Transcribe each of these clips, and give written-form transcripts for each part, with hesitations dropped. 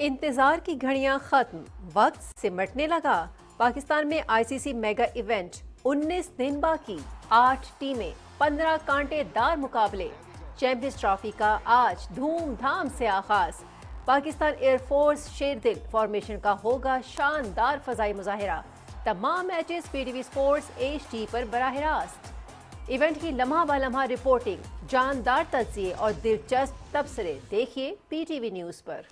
इंतजार की घड़ियां खत्म, वक्त सिमटने लगा। पाकिस्तान में आईसीसी मेगा इवेंट, 19 दिन बाकी, 8 टीमें, 15 कांटेदार मुकाबले। चैंपियंस ट्रॉफी का आज धूमधाम से आगाज। पाकिस्तान एयरफोर्स शेरदिल फॉर्मेशन का होगा शानदार फजाई मुजाहिरा। तमाम मैचेस पीटीवी स्पोर्ट्स HD पर बराह रास्त। इवेंट की लम्हा ब लम्हा रिपोर्टिंग, जानदार तज्जिए और दिलचस्प तबसरे देखिए PTV न्यूज़ पर।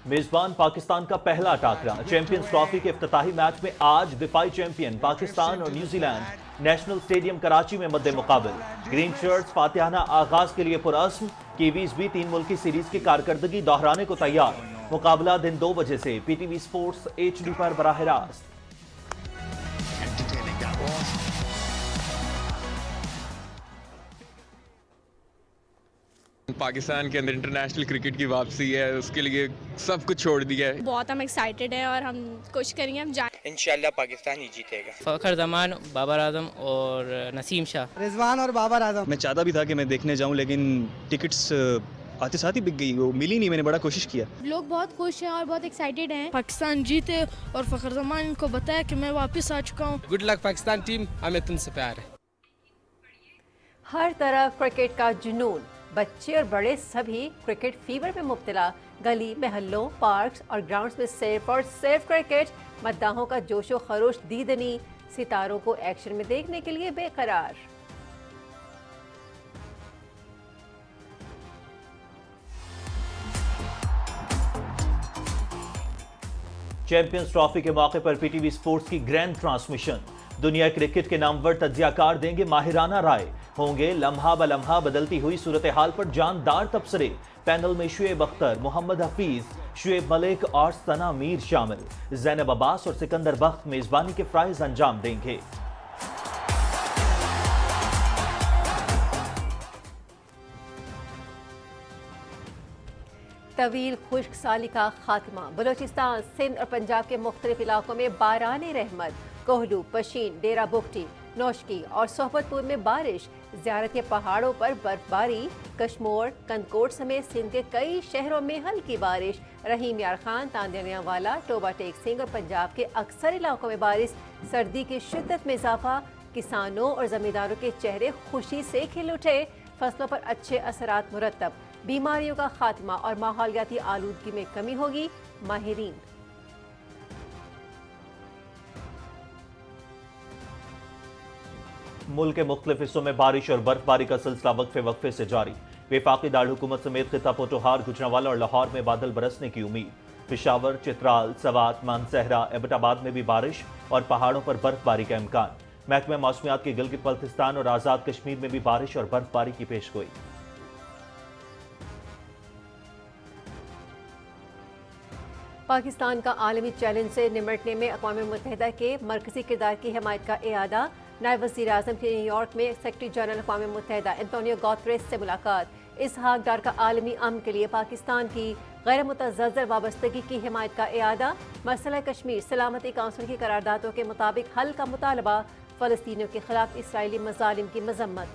मेजबान पाकिस्तान का पहला टाकरा। चैंपियंस ट्रॉफी के इफ्तिताही मैच में आज दिफाई चैंपियन पाकिस्तान और न्यूजीलैंड नेशनल स्टेडियम कराची में मद्दे मुकाबल। ग्रीन शर्ट्स फातिहाना आगाज के लिए पुरअज़्म, कीवीज भी 3 मुल्की सीरीज की कारकर्दगी दोहराने को तैयार। मुकाबला दिन 2 बजे से PTV स्पोर्ट्स HD पर बराह रास्त। पाकिस्तान के अंदर इंटरनेशनल क्रिकेट की वापसी है, उसके लिए सब कुछ छोड़ दिया है। बहुत हम एक्साइटेड हैं और हम कोशिश करेंगे हम जाएं। इंशाल्लाह पाकिस्तान ही जीतेगा। फखर जमान, बाबर आजम और नसीम शाह। रिजवान और बाबर आजम। मैं चाहता भी था कि मैं देखने जाऊं, लेकिन टिकट्स आते साथ ही बिक गई, वो मिली नहीं। मैंने बड़ा कोशिश किया। लोग बहुत खुश हैं और बहुत एक्साइटेड हैं। पाकिस्तान जीते और फखर जमान को बताया कि मैं वापस आ चुका हूँ। गुड लक पाकिस्तान टीम, हमें तुमसे प्यार है। हर तरफ क्रिकेट का जुनून, बच्चे और बड़े सभी क्रिकेट फीवर में मुब्तला। गली महल्लों, पार्क्स और ग्राउंड्स में सिर्फ और सिर्फ क्रिकेट। मद्दाहों का जोशो खरोश दीदनी, सितारों को एक्शन में देखने के लिए बेकरार। चैंपियंस ट्रॉफी के मौके पर PTV स्पोर्ट्स की ग्रैंड ट्रांसमिशन। दुनिया क्रिकेट के नामवर तज्जियाकार देंगे माहिराना राय। होंगे लम्हा ब लम्हा बदलती हुई सूरत हाल पर जानदार तबसरे। पैनल में शुएब अख्तर, मोहम्मद हफीज, शुएब मलिक और सना मीर शामिल। ज़ैनब अब्बास और सिकंदर बख्त मेजबानी के फ्राइज अंजाम देंगे। तवील खुश्क साली का खात्मा। बलोचिस्तान, सिंध और पंजाब के मुख्तलिफ इलाकों में बाराने रहमत। कोहलू, पशीन, डेरा बुगटी, नौशकी और सोहबतपुर में बारिश। ज़ियारत के पहाड़ों पर बर्फबारी। कश्मोर, कंदकोट समेत सिंध के कई शहरों में हल्की बारिश। रहीम यार खान, तांदिया वाला, टोबा टेक सिंह और पंजाब के अक्सर इलाकों में बारिश। सर्दी की शिद्दत में इजाफा। किसानों और जमींदारों के चेहरे खुशी से खिल उठे। फसलों पर अच्छे असरात मुरतब। बीमारियों का खात्मा और माहौलियाती आलूदगी में कमी होगी। माहिरीन। मुल्क के मुख्तलिफ हिस्सों में बारिश और बर्फबारी का सिलसिला वक्फे वक्फे से जारी। वफाकी दारकूमत समेत खिता पोटोहार, गुजरांवाला और लाहौर में बादल बरसने की उम्मीद। पेशावर, चित्राल, सवात, मानसहरा, एबटाबाद में भी बारिश और पहाड़ों पर बर्फबारी का इम्कान। महकमा मौसमियात की गिलगित बल्तिस्तान और आज़ाद कश्मीर में भी बारिश और बर्फबारी की पेशगोई। पाकिस्तान का आलमी चैलेंज से निमटने में अक़वाम मुत्तहिदा के मरकजी किरदार की हिमायत का इआदा। नायब वज़ीर आज़म की न्यूयॉर्क में सेक्रेटरी जनरल अक़वाम मुत्तहिदा एंटोनियो गुतेरेस से मुलाकात। इसहाक डार का आलमी अमन के लिए पाकिस्तान की गैर मुतज़्ज़ल वाबस्तगी की हिमायत का इआदा। मसला कश्मीर सलामती काउंसिल की करारदादों के मुताबिक हल का मुतालबा। फ़लस्तीनियों के खिलाफ इसराइली मज़ालिम की मज़म्मत।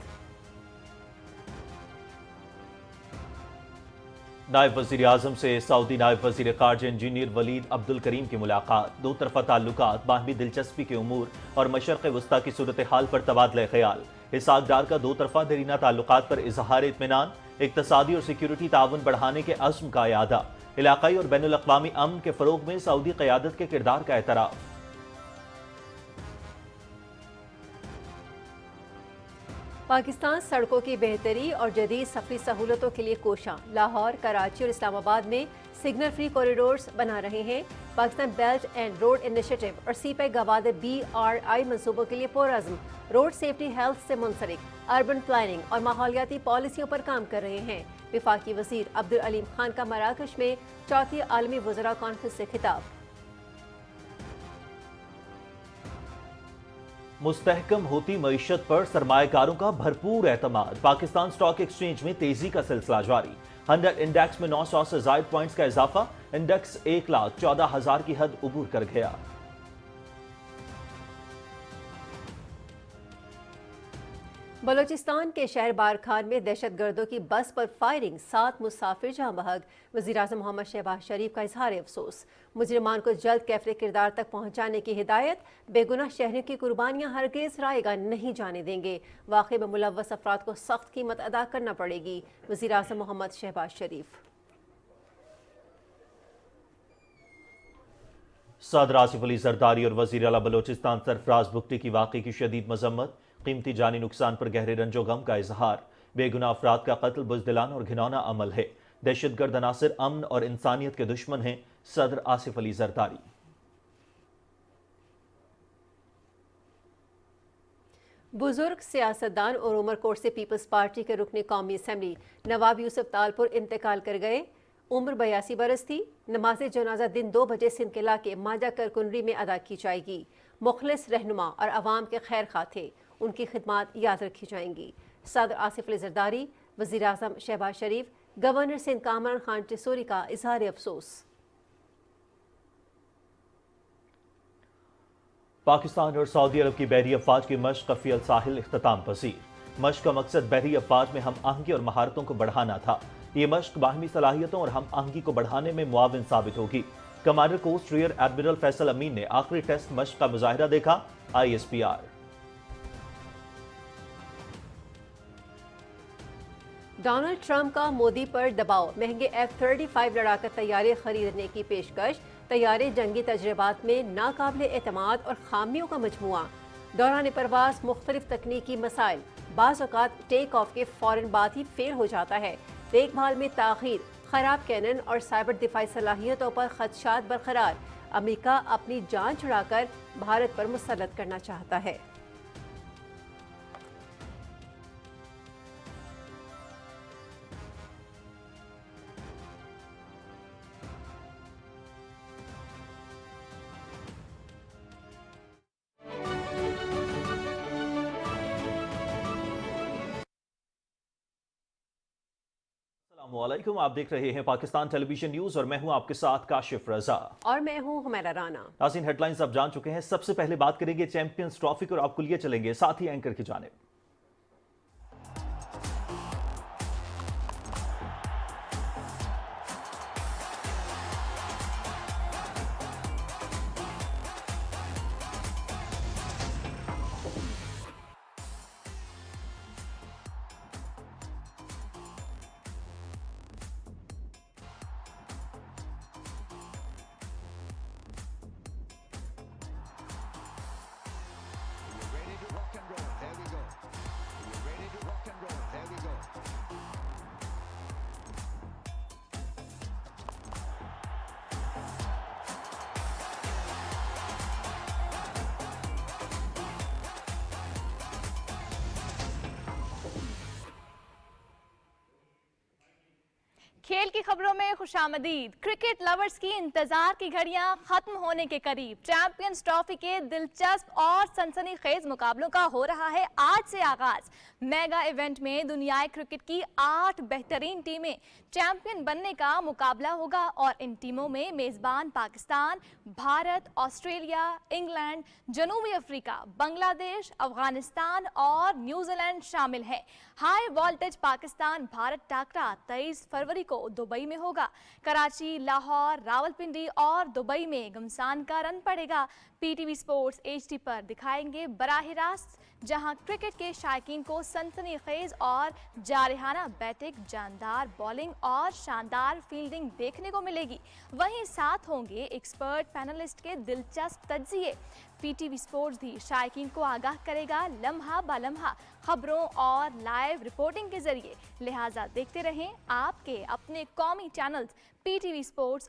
नायब वज़ीर आज़म से सऊदी नायब वज़ीर ख़ारजा इंजीनियर वलीद अब्दुल करीम की मुलाकात। दो तरफ़ा ताल्लुकात, बाहमी दिलचस्पी के उमूर और मशरक़ वस्ता की सूरत हाल पर तबादला ख़याल। इसहाक डार का दो तरफ़ा देरीना ताल्लुकात पर इज़हार इत्मीनान। इक़्तिसादी और सिक्योरिटी ताउन बढ़ाने के अज़्म का इआदा। इलाक़ाई और बैनुल अक़वामी अमन के फ़रोग़ में सऊदी क़यादत के किरदार का एतराफ़। पाकिस्तान सड़कों की बेहतरी और जदीद सफरी सहूलतों के लिए कोशां। लाहौर, कराची और इस्लामाबाद में सिग्नल फ्री कॉरिडोर्स बना रहे हैं। Pakistan belt and road initiative और सीपैक गवादर BRI मंसूबों के लिए पुरअज़्म। रोड सेफ्टी, हेल्थ से मुंसलिक अर्बन प्लानिंग और माहौलियाती पॉलिसियों पर काम कर रहे हैं। वफाकी वज़ीर अब्दुल अलीम खान का मराकश में चौथी आलमी वज़रा कॉन्फ्रेंस से खिताब। मुस्तहकम होती मईशत पर सरमाएकारों का भरपूर एतमाद। पाकिस्तान स्टॉक एक्सचेंज में तेजी का सिलसिला जारी। 100 इंडेक्स में 900 से ज़ायद पॉइंट्स का इजाफा। इंडेक्स 1,14,000 की हद उबूर कर गया। بلوچستان کے شہر بارکھان میں دہشت گردوں کی بس پر فائرنگ، 7 مسافر جاں بحق۔ وزیراعظم محمد شہباز شریف کا اظہار افسوس۔ مجرمان کو جلد کیفر کردار تک پہنچانے کی ہدایت۔ بے گناہ شہریوں کی قربانیاں ہرگز رائے گاہ نہیں جانے دیں گے۔ واقعے میں ملوث افراد کو سخت قیمت ادا کرنا پڑے گی۔ وزیراعظم محمد شہباز شریف۔ صدر آصف علی زرداری اور وزیر اعلیٰ بلوچستان سرفراز بگٹی کی واقعے کی شدید مذمت، قیمتی جانی نقصان پر گہرے رنج و غم کا اظہار۔ بے گناہ افراد کا قتل بزدلانہ اور گھناؤنا عمل ہے۔ دہشت گرد عناصر امن اور انسانیت کے دشمن ہیں، صدر آصف علی زرداری۔ بزرگ سیاستدان اور عمر کوٹ سے پیپلز پارٹی کے رکن قومی اسمبلی نواب یوسف تالپور انتقال کر گئے۔ عمر 82 برس تھی۔ نماز جنازہ دن 2 بجے سندھ قلعہ کے ماجا کرکنری میں ادا کی جائے گی۔ مخلص رہنما اور عوام کے خیر خواہ تھے، ان کی خدمات یاد رکھی جائیں گی۔ صدر آصف علی زرداری، وزیراعظم شہباز شریف، گورنر سندھ کامران خان ٹسوری کا اظہار افسوس۔ پاکستان اور سعودی عرب کی بحری افواج کی مشق فی الساحل اختتام پذیر۔ مشق کا مقصد بحری افواج میں ہم آہنگی اور مہارتوں کو بڑھانا تھا۔ یہ مشق باہمی صلاحیتوں اور ہم آہنگی کو بڑھانے میں معاون ثابت ہوگی۔ Commander coast rear admiral Faisal Amin نے آخری ٹیسٹ مشق کا مظاہرہ دیکھا۔ ISPR۔ ڈونلڈ ٹرمپ کا مودی پر دباؤ، مہنگے F-35 لڑاکا طیارے خریدنے کی پیشکش۔ طیارے جنگی تجربات میں ناقابل اعتماد اور خامیوں کا مجموعہ۔ دوران پرواز مختلف تکنیکی مسائل، بعض اوقات ٹیک آف کے فوراً بعد ہی فیل ہو جاتا ہے۔ دیکھ بھال میں تاخیر، خراب کینن اور سائبر دفاعی صلاحیتوں پر خدشات برقرار۔ امریکہ اپنی جان چھڑا کر بھارت پر مسلط کرنا چاہتا ہے۔ السلام علیکم، آپ دیکھ رہے ہیں پاکستان ٹیلی ویژن نیوز اور میں ہوں آپ کے ساتھ کاشف رضا۔ اور میں ہوں حمیرہ رانا۔ ناظرین، ہیڈ لائنز اب جان چکے ہیں۔ سب سے پہلے بات کریں گے چیمپئنز ٹرافی اور آپ کو لیے چلیں گے ساتھ ہی اینکر کی جانب۔ کھیل کی خبروں میں خوش آمدید۔ کرکٹ لورز کی انتظار کی گھڑیاں ختم ہونے کے قریب۔ چیمپئنز ٹرافی کے دلچسپ اور سنسنی خیز مقابلوں کا ہو رہا ہے آج سے آغاز۔ میگا ایونٹ میں دنیائے کرکٹ کی 8 بہترین ٹیمیں چیمپئن بننے کا مقابلہ ہوگا اور ان ٹیموں میں میزبان پاکستان، بھارت، آسٹریلیا، انگلینڈ، جنوبی افریقہ، بنگلہ دیش، افغانستان اور نیوزی لینڈ شامل ہیں۔ ہائی والٹیج پاکستان بھارت ٹاکرا 23 فروری کو دبئی میں ہوگا۔ کراچی، لاہور، راولپنڈی اور دبئی میں گھمسان کا رن پڑے گا۔ PTV سپورٹس HD پر دکھائیں گے براہ راست، جہاں کرکٹ کے شائقین کو سنسنی خیز اور جارحانہ بیٹنگ، جاندار بولنگ اور شاندار فیلڈنگ دیکھنے کو ملے گی۔ وہیں ساتھ ہوں گے ایکسپرٹ پینلسٹ کے دلچسپ تجزیے۔ PTV سپورٹس بھی شائقین کو آگاہ کرے گا لمحہ با لمحہ خبروں اور لائیو رپورٹنگ کے ذریعے، لہٰذا دیکھتے رہیں آپ کے اپنے قومی چینلز PTV سپورٹس۔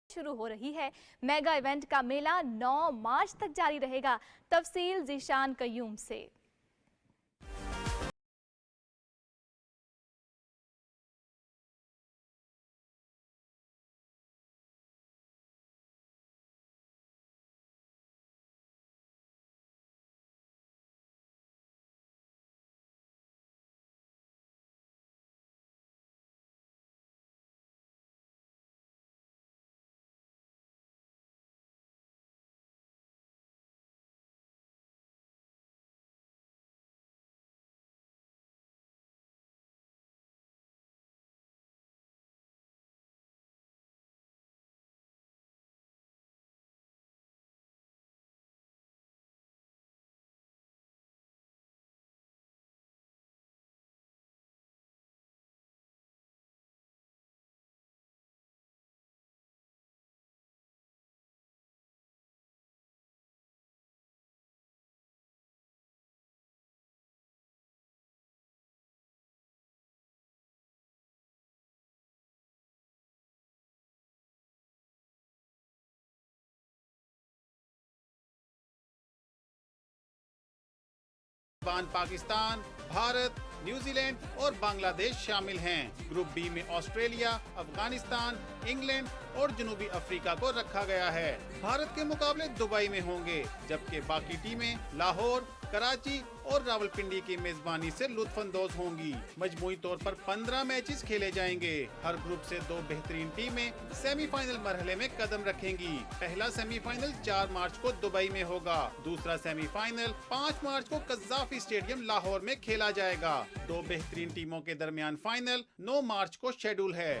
شروع ہو رہی ہے۔ میگا ایونٹ کا میلہ 9 مارچ تک جاری رہے گا۔ تفصیل ذیشان قیوم سے۔ मेजबान पाकिस्तान, भारत, न्यूजीलैंड और बांग्लादेश शामिल हैं। ग्रुप बी में ऑस्ट्रेलिया, अफगानिस्तान, इंग्लैंड और जनूबी अफ्रीका को रखा गया है। भारत के मुकाबले दुबई में होंगे, जबकि बाकी टीमें लाहौर, कराची और रावलपिंडी की मेजबानी से लुत्फानंदोज होंगी। मजमूई तौर पर 15 मैचेस खेले जाएंगे। हर ग्रुप से 2 बेहतरीन टीमें सेमीफाइनल मरहले में कदम रखेंगी। पहला सेमीफाइनल 4 मार्च को दुबई में होगा। दूसरा सेमीफाइनल 5 मार्च को कज़ाफी स्टेडियम लाहौर में खेला जाएगा। 2 बेहतरीन टीमों के दरमियान फाइनल 9 मार्च को शेड्यूल है।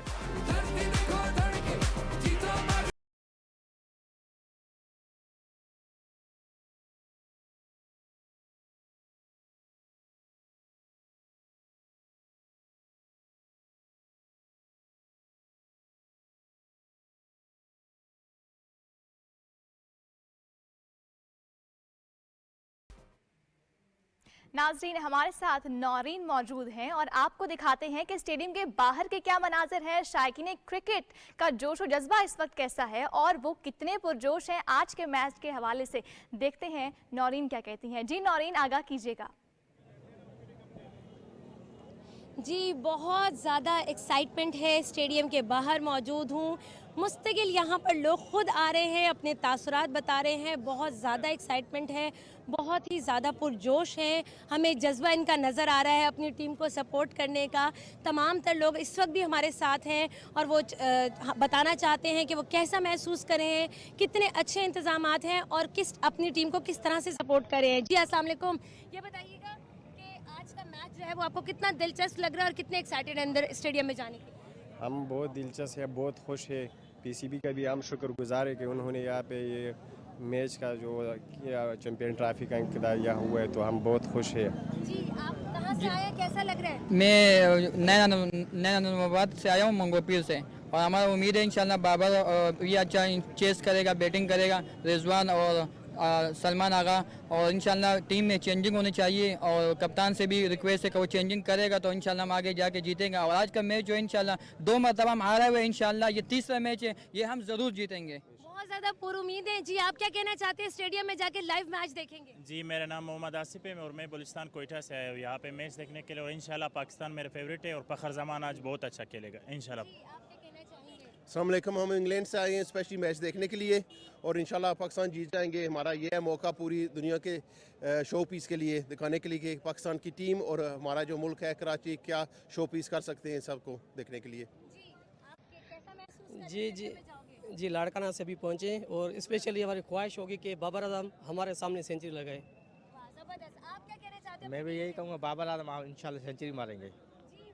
नाजरीन, हमारे साथ नौरीन मौजूद हैं और आपको दिखाते हैं कि स्टेडियम के बाहर के क्या मनाजिर हैं। शायकीन क्रिकेट का जोश और जज्बा इस वक्त कैसा है और वो कितने पुरजोश हैं आज के मैच के हवाले से। देखते हैं नौरीन क्या कहती हैं। जी नौरीन, आगाह कीजिएगा। जी, बहुत ज़्यादा एक्साइटमेंट है। स्टेडियम के बाहर मौजूद हूँ। मुस्तकिल यहाँ पर लोग खुद आ रहे हैं, अपने तासुरात बता रहे हैं। बहुत ज़्यादा एक्साइटमेंट है, बहुत ही ज़्यादा पुरजोश हैं। हमें जज्बा इनका नज़र आ रहा है अपनी टीम को सपोर्ट करने का। तमाम तर लोग इस वक्त भी हमारे साथ हैं और वो बताना चाहते हैं कि वो कैसा महसूस कर रहे हैं, कितने अच्छे इंतज़ामात हैं और अपनी टीम को किस तरह से सपोर्ट कर रहे हैं। जी अस्सलाम वालेकुम, ये बताइएगा कि आज का मैच जो है वो आपको कितना दिलचस्प लग रहा है और कितने एक्साइटेड है अंदर स्टेडियम में जाने के? हम बहुत दिलचस्प है, बहुत खुश है। पीसीबी का भी हम शुक्रगुजार है कि उन्होंने यहाँ पे ये मैच का जो चैंपियन ट्रॉफी का इंतज़ामिया हुआ है, तो हम बहुत खुश है। जी, आप कहाँ से आए, कैसा लग रहा है? मैं नैना नवाबाद से आया हूँ, मंगोपीर से, और हमारा उम्मीद है इंशाल्लाह बाबर ये अच्छा चेस करेगा, बैटिंग करेगा, रिजवान और सलमान आगा, और इंशाल्लाह टीम में चेंजिंग होनी चाहिए और कप्तान से भी रिक्वेस्ट है कि वो चेंजिंग करेगा तो इंशाल्लाह हम आगे जाके जीतेंगे। और आज का मैच जो इंशाल्लाह 2 मरतबा हम हारे हुए, इंशाल्लाह ये 3रा मैच है, ये हम ज़रूर जीतेंगे। बहुत ज़्यादा पुरुमीद है। जी, आप क्या कहना चाहते हैं, स्टेडियम में जाके लाइव मैच देखेंगे? जी, मेरा नाम मोहम्मद आसिफ है और मैं बलूचिस्तान कोयटा से आया हूँ यहाँ पे मैच देखने के लिए, और इंशाल्लाह पाकिस्तान मेरा फेवरेट है और फखर जमान आज बहुत अच्छा खेलेगा इंशाल्लाह। अस्सलाम वालेकुम, हम इंग्लैंड से आए हैं स्पेशली मैच देखने के लिए और इंशाल्लाह पाकिस्तान जीत जाएंगे। हमारा ये है मौका पूरी दुनिया के शो पीस के लिए दिखाने के लिए कि पाकिस्तान की टीम और हमारा जो मुल्क है कराची क्या शो पीस कर सकते हैं सबको देखने के लिए। जी जी जी, लाड़काना से भी पहुँचे और स्पेशली हमारी ख्वाहिश होगी कि बाबर आजम हमारे सामने सेंचुरी लगाए। मैं भी यही कहूँगा, बाबर आजम इंशाल्लाह सेंचुरी मारेंगे।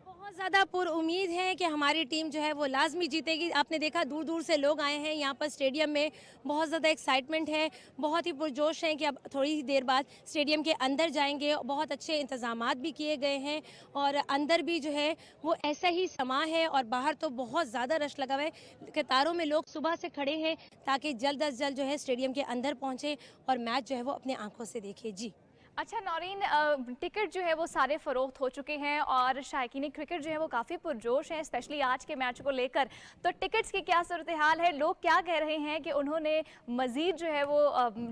बहुत ज़्यादा पुरुमीद है कि हमारी टीम जो है वो लाजमी जीतेगी। आपने देखा दूर दूर से लोग आए हैं यहाँ पर स्टेडियम में, बहुत ज़्यादा एक्साइटमेंट है, बहुत ही पुरजोश हैं कि अब थोड़ी ही देर बाद स्टेडियम के अंदर जाएंगे। बहुत अच्छे इंतज़ामात भी किए गए हैं और अंदर भी जो है वो ऐसा ही समा है और बाहर तो बहुत ज़्यादा रश लगा हुआ है। कतारों में लोग सुबह से खड़े हैं ताकि जल्द अज जल्द जो है स्टेडियम के अंदर पहुँचे और मैच जो है वो अपने आँखों से देखे। जी अच्छा नौरीन, टिकट जो है वो सारे फ़रोख्त हो चुके हैं और शायकीन क्रिकेट जो है वो काफ़ी पुरजोश हैं, स्पेशली आज के मैच को लेकर। तो टिकट्स की क्या सूरत हाल है, लोग क्या कह रहे हैं कि उन्होंने मज़ीद जो है वो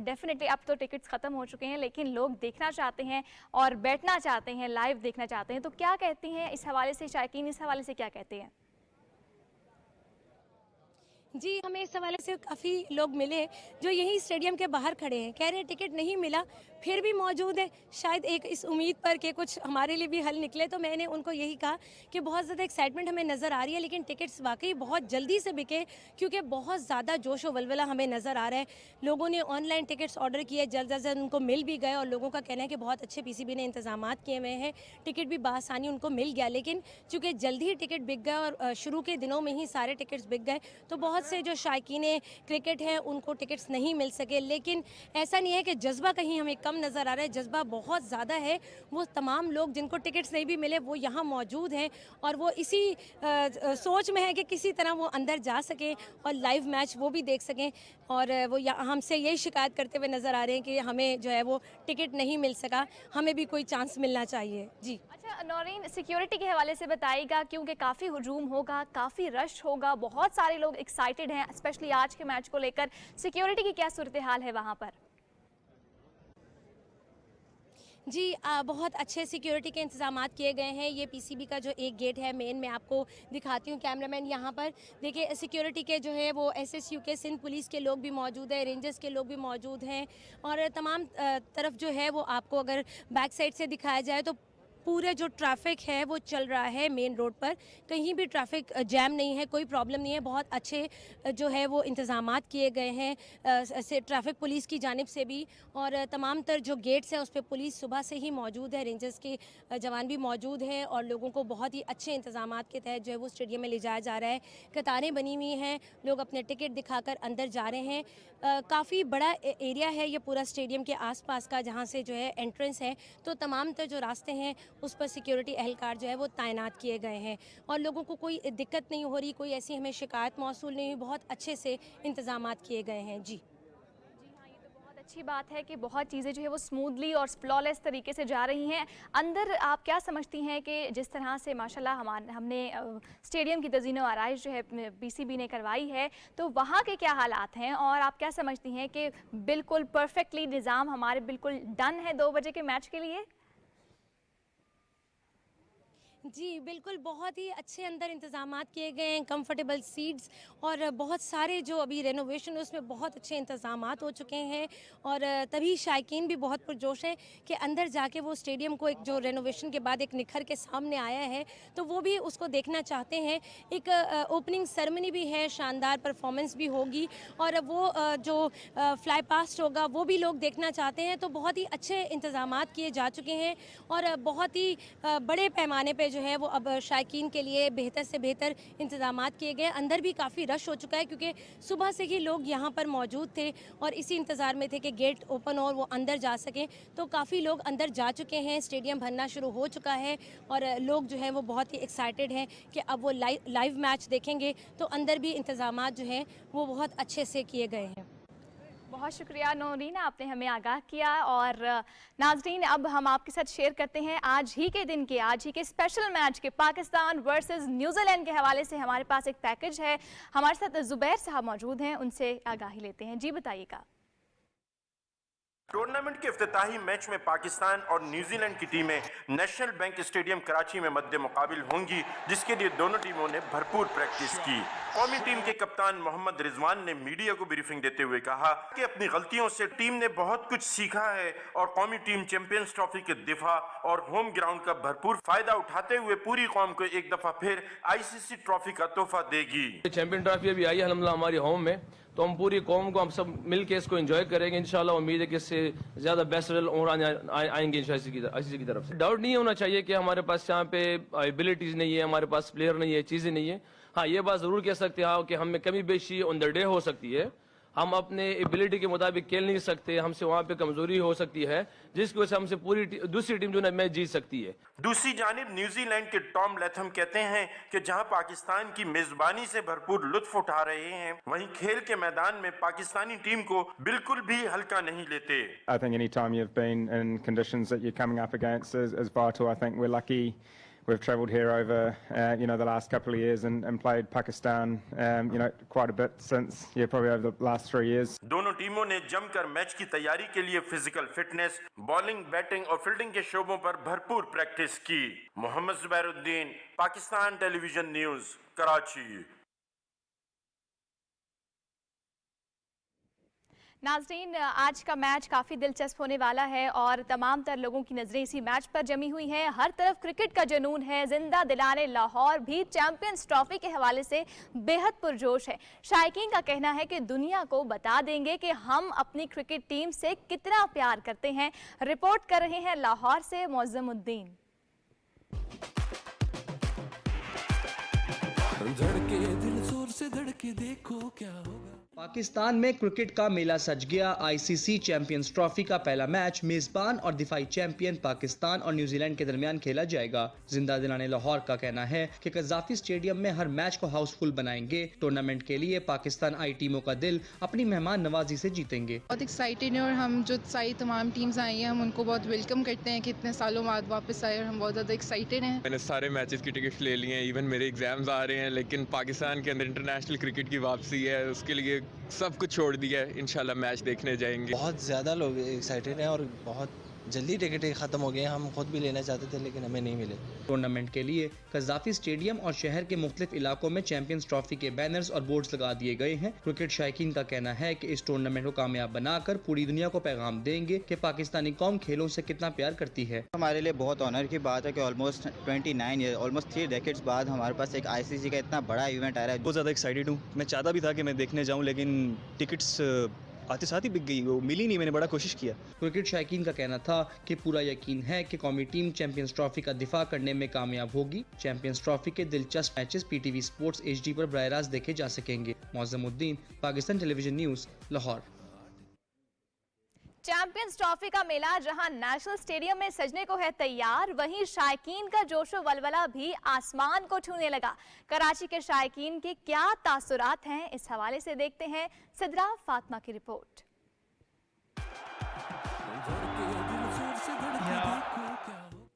डेफिनेटली अब तो टिकट्स ख़त्म हो चुके हैं लेकिन लोग देखना चाहते हैं और बैठना चाहते हैं, लाइव देखना चाहते हैं। तो क्या कहती हैं इस हवाले से शायकीन, इस हवाले से क्या कहते हैं? जी, हमें इस हवाले से काफ़ी लोग मिले जो यहीं स्टेडियम के बाहर खड़े हैं, कह रहे हैं टिकट नहीं मिला फिर भी मौजूद है, शायद एक इस उम्मीद पर कि कुछ हमारे लिए भी हल निकले। तो मैंने उनको यही कहा कि बहुत ज़्यादा एक्साइटमेंट हमें नज़र आ रही है लेकिन टिकट्स वाकई बहुत जल्दी से बिके क्योंकि बहुत ज़्यादा जोश व वलवला हमें नज़र आ रहा है। लोगों ने ऑनलाइन टिकट्स ऑर्डर किए, जल्द अज जल्द उनको मिल भी गए और लोगों का कहना है कि बहुत अच्छे पीसीबी ने इंतजाम किए हुए हैं, टिकट भी बआसानी उनको मिल गया। लेकिन चूँकि जल्दी ही टिकट बिक गए और शुरू के दिनों में ही सारे टिकट्स बिक गए तो बहुत से जो शायकीन क्रिकेट हैं उनको टिकट्स नहीं मिल सके। लेकिन ऐसा नहीं है कि जज्बा कहीं हमें कम नज़र आ रहा है, जज्बा बहुत ज़्यादा है। वो तमाम लोग जिनको टिकट्स नहीं भी मिले वो यहाँ मौजूद हैं और वो इसी सोच में है कि किसी तरह वो अंदर जा सकें और लाइव मैच वो भी देख सकें। और वो हमसे यही शिकायत करते हुए नज़र आ रहे हैं कि हमें जो है वो टिकट नहीं मिल सका, हमें भी कोई चांस मिलना चाहिए। जी अच्छा नौरीन, सिक्योरिटी के हवाले से बताइएगा क्योंकि काफ़ी हुजूम होगा, काफ़ी रश होगा, बहुत सारे लोग एक्साइटेड हैं स्पेशली आज के मैच को लेकर। सिक्योरिटी की क्या सूरत हाल है वहाँ पर? جی بہت اچھے سیکیورٹی کے انتظامات کیے گئے ہیں. یہ پی سی بی کا جو ایک گیٹ ہے مین، میں آپ کو دکھاتی ہوں کیمرہ مین یہاں پر دیکھیں. سیکیورٹی کے جو ہے وہ ایس ایس یو کے سندھ پولیس کے لوگ بھی موجود ہیں، رینجرز کے لوگ بھی موجود ہیں، اور تمام طرف جو ہے وہ آپ کو اگر بیک سائڈ سے دکھایا جائے تو پورے جو ٹریفک ہے وہ چل رہا ہے مین روڈ پر. کہیں بھی ٹریفک جیم نہیں ہے، کوئی پرابلم نہیں ہے. بہت اچھے جو ہے وہ انتظامات کیے گئے ہیں ٹریفک پولیس کی جانب سے بھی، اور تمام تر جو گیٹس ہیں اس پہ پولیس صبح سے ہی موجود ہے، رینجرز کے جوان بھی موجود ہیں، اور لوگوں کو بہت ہی اچھے انتظامات کے تحت جو ہے وہ اسٹیڈیم میں لے جایا جا رہا ہے. قطاریں بنی ہوئی ہیں، لوگ اپنے ٹکٹ دکھا کر اندر جا رہے ہیں. کافی بڑا ایریا ہے یہ پورا اسٹیڈیم کے آس پاس کا، جہاں سے جو ہے انٹرنس ہے، تو تمام تر جو راستے ہیں اس پر سیکیورٹی اہلکار جو ہے وہ تعینات کیے گئے ہیں، اور لوگوں کو کوئی دقت نہیں ہو رہی، کوئی ایسی ہمیں شکایت موصول نہیں ہوئی. بہت اچھے سے انتظامات کیے گئے ہیں. جی ہاں، یہ تو بہت اچھی بات ہے کہ بہت چیزیں جو ہے وہ اسموتھلی اور فلالیس طریقے سے جا رہی ہیں. اندر آپ کیا سمجھتی ہیں کہ جس طرح سے ماشاءاللہ ہم نے اسٹیڈیم کی تزئین و آرائش جو ہے پی سی بی نے کروائی ہے، تو وہاں کے کیا حالات ہیں، اور آپ کیا سمجھتی ہیں کہ بالکل پرفیکٹلی نظام ہمارے بالکل ڈن ہے 2 بجے کے میچ کے لیے؟ جی بالکل، بہت ہی اچھے اندر انتظامات کیے گئے ہیں، کمفرٹیبل سیٹس، اور بہت سارے جو ابھی رینوویشن اس میں بہت اچھے انتظامات ہو چکے ہیں، اور تبھی شائقین بھی بہت پرجوش ہیں کہ اندر جا کے وہ اسٹیڈیم کو ایک جو رینوویشن کے بعد ایک نکھر کے سامنے آیا ہے تو وہ بھی اس کو دیکھنا چاہتے ہیں. ایک اوپننگ سرمنی بھی ہے، شاندار پرفارمنس بھی ہوگی، اور وہ جو فلائی پاسٹ ہوگا وہ بھی لوگ دیکھنا چاہتے ہیں. تو بہت ہی اچھے انتظامات کیے جا چکے ہیں، اور بہت ہی بڑے پیمانے پہ جو ہے وہ اب شائقین کے لیے بہتر سے بہتر انتظامات کیے گئے. اندر بھی کافی رش ہو چکا ہے کیونکہ صبح سے ہی لوگ یہاں پر موجود تھے اور اسی انتظار میں تھے کہ گیٹ اوپن اور وہ اندر جا سکیں. تو کافی لوگ اندر جا چکے ہیں، اسٹیڈیم بھرنا شروع ہو چکا ہے، اور لوگ جو ہیں وہ بہت ہی ایکسائٹیڈ ہیں کہ اب وہ لائیو میچ دیکھیں گے. تو اندر بھی انتظامات جو ہیں وہ بہت اچھے سے کیے گئے ہیں. بہت شکریہ نورین، آپ نے ہمیں آگاہ کیا. اور ناظرین، اب ہم آپ کے ساتھ شیئر کرتے ہیں آج ہی کے اسپیشل میچ کے پاکستان ورسز نیوزی لینڈ کے حوالے سے ہمارے پاس ایک پیکج ہے. ہمارے ساتھ زبیر صاحب موجود ہیں، ان سے آگاہی لیتے ہیں. جی بتائیے گا. ٹورنامنٹ کے افتتاحی میچ میں پاکستان اور نیوزی لینڈ کی ٹیمیں نیشنل بینک اسٹیڈیم کراچی میں مد مقابل ہوں گی، جس کے لیے دونوں ٹیموں نے بھرپور پریکٹس کی. قومی ٹیم کے کپتان محمد رضوان نے میڈیا کو بریفنگ دیتے ہوئے کہا کہ اپنی غلطیوں سے ٹیم نے بہت کچھ سیکھا ہے، اور قومی ٹیم چیمپئنز ٹرافی کے دفاع اور ہوم گراؤنڈ کا بھرپور فائدہ اٹھاتے ہوئے پوری قوم کو ایک دفعہ پھر آئی سی سی ٹرافی کا تحفہ دے گی. چیمپئن ٹرافی ابھی آئی ہے الحمدللہ ہماری ہوم میں، تو ہم پوری قوم کو ہم سب مل کے اس کو انجوائے کریں گے. انشاءاللہ امید ہے کہ اس سے زیادہ بیسٹ رزلٹ اور آئیں گے آئی سی سی کی طرف سے. ڈاؤٹ نہیں ہونا چاہیے کہ ہمارے پاس یہاں پہ ایبلٹیز نہیں ہے، ہمارے پاس پلیئر نہیں ہے، چیزیں نہیں ہے. ہاں یہ بات ضرور کہہ سکتے ہیں کہ ہم میں کمی بیشی آن دا ڈے ہو سکتی ہے، ہم اپنے ایبلٹی کے مطابق کھیل نہیں سکتے، ہم سے وہاں پہ کمزوری ہو سکتی ہے جس کی وجہ سے ہم سے پوری دوسری ٹیم جو ہے میچ جیت سکتی ہے. دوسری جانب نیوزی لینڈ کے ٹام لیتھم کہتے ہیں کہ جہاں پاکستان کی میزبانی سے بھرپور لطف اٹھا رہے ہیں، وہیں کھیل کے میدان میں پاکستانی ٹیم کو بالکل بھی ہلکا نہیں لیتے. I think any time you've been in conditions that you're coming up against is vital. I think we're lucky. We've travelled here over, the last couple of years and played Pakistan, quite a bit since, probably over the last 3 years. دونوں ٹیموں نے جم کر match کی تیاری کے لیے physical fitness, bowling, batting اور fielding کے شعبوں پر بھرپور پریکٹس کی. محمد زبیر الدین، پاکستان ٹیلی ویژن نیوز، کراچی. ناظرین، آج کا میچ کافی دلچسپ ہونے والا ہے اور تمام تر لوگوں کی نظریں اسی میچ پر جمی ہوئی ہیں. ہر طرف کرکٹ کا جنون ہے. زندہ دلانے لاہور بھی چیمپئنز ٹرافی کے حوالے سے بے حد پرجوش ہے. شائقین کا کہنا ہے کہ دنیا کو بتا دیں گے کہ ہم اپنی کرکٹ ٹیم سے کتنا پیار کرتے ہیں. رپورٹ کر رہے ہیں لاہور سے معظم الدین. پاکستان میں کرکٹ کا میلہ سج گیا. آئی سی سی چیمپئنز ٹرافی کا پہلا میچ میزبان اور دفاعی چیمپئن پاکستان اور نیوزی لینڈ کے درمیان کھیلا جائے گا. زندہ دلانے لاہور کا کہنا ہے کہ قذافی اسٹیڈیم میں ہر میچ کو ہاؤس فل بنائیں گے. ٹورنامنٹ کے لیے پاکستان آئی ٹیموں کا دل اپنی مہمان نوازی سے جیتیں گے. بہت ایکسائٹیڈ ہیں اور ہم جو ساری تمام ٹیمز آئی ہیں ہم ان کو بہت ویلکم کرتے ہیں کہ اتنے سالوں بعد واپس آئے اور ہم بہت زیادہ ایکسائٹیڈ ہیں. میں نے سارے میچز کی ٹکٹس لے لی ہیں، ایون میرے ایگزامز آ رہے ہیں، لیکن پاکستان کے اندر انٹرنیشنل کرکٹ کی واپسی ہے، اس کے لیے سب کچھ چھوڑ دیا ہے. انشاءاللہ میچ دیکھنے جائیں گے. بہت زیادہ لوگ ایکسائٹیڈ ہیں اور بہت जल्दी टिकट ख़त्म हो गए, हम खुद भी लेना चाहते थे लेकिन हमें नहीं मिले। टूर्नामेंट के लिए कज़ाफ़ी स्टेडियम और शहर के मुख्तलिफ इलाकों में चैंपियंस ट्रॉफी के बैनर्स और बोर्ड्स लगा दिए गए हैं। क्रिकेट शायकीन का कहना है कि इस टूर्नामेंट को कामयाब बनाकर पूरी दुनिया को पैगाम देंगे कि पाकिस्तानी कौम खेलों से कितना प्यार करती है। हमारे लिए बहुत ऑनर की बात है कि ऑलमोस्ट 29 ईयर, ऑलमोस्ट 3 डेकेड्स बाद हमारे पास एक ICC का इतना बड़ा इवेंट आ रहा है। बहुत ज़्यादा एक्साइटेड हूँ। मैं चाहता भी था कि मैं देखने जाऊँ लेकिन टिकट्स आते साथ ही बिक गई, वो मिली नहीं। मैंने बड़ा कोशिश किया। क्रिकेट शायकीन का कहना था कि पूरा यकीन है कि कौमी टीम चैंपियंस ट्रॉफी का दिफा करने में कामयाब होगी। चैंपियंस ट्रॉफी के दिलचस्प मैचेस PTV स्पोर्ट्स HD पर बराह रास्त देखे जा सकेंगे। Moazzamuddin, Pakistan television news, Lahore. Champions trophy का मेला जहां नेशनल स्टेडियम में सजने को है तैयार, वहीं शायकीन का जोशो वलवला भी आसमान को छूने लगा। कराची के शायकीन के क्या तासुरात हैं, इस हवाले से देखते हैं सिद्रा फातिमा की रिपोर्ट।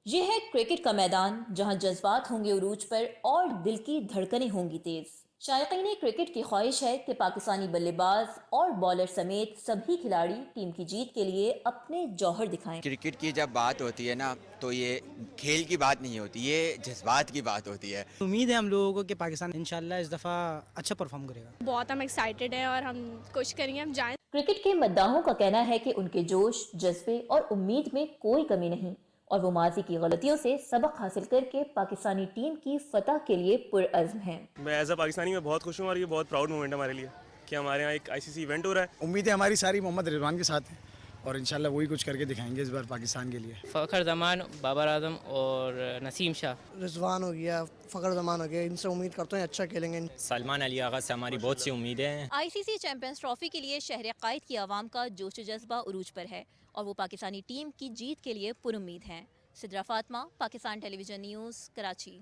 ये है क्रिकेट का मैदान जहां जज्बात होंगे उरूज पर और दिल की धड़कनें होंगी तेज। शायकीन क्रिकेट की ख्वाहिश है कि पाकिस्तानी बल्लेबाज और बॉलर समेत सभी खिलाड़ी टीम की जीत के लिए अपने जौहर दिखाएं। क्रिकेट की जब बात होती है ना तो ये खेल की बात नहीं होती, ये जज्बात की बात होती है। उम्मीद है हम लोगों को कि पाकिस्तान इंशाल्लाह इस दफ़ा अच्छा परफॉर्म करेगा। बहुत हम एक्साइटेड हैं और हम कोशिश करेंगे हम जाएं। क्रिकेट के मद्दाहों का कहना है कि उनके जोश, जज्बे और उम्मीद में कोई कमी नहीं और वो माजी की गलतियों से सबक हासिल करके पाकिस्तानी टीम की फतह के लिए पुरअज़्म हैं। मैं एज अ पाकिस्तानी में बहुत खुश हूँ और ये बहुत प्राउड मोमेंट है हमारे लिए कि हमारे यहाँ एक ICC इवेंट हो रहा है। उम्मीद है हमारी सारी मोहम्मद रिजवान के साथ है और इंशाल्लाह वही कुछ करके दिखाएंगे इस बार पाकिस्तान के लिए। फ़खर ज़मान, बाबर आज़म और नसीम शाह। रिजवान हो गया, फ़खर ज़मान हो गया, इनसे उम्मीद करते हैं अच्छा खेलेंगे। सलमान अली आगा से हमारी बहुत सी उम्मीदें हैं। ICC चैंपियंस ट्रॉफी के लिए शहर कायद की आवाम का जोश जज्बा उरूज पर है और वो पाकिस्तानी टीम की जीत के लिए पुरुम्मीद हैं। Sidra Fatima, Pakistan television news, Karachi.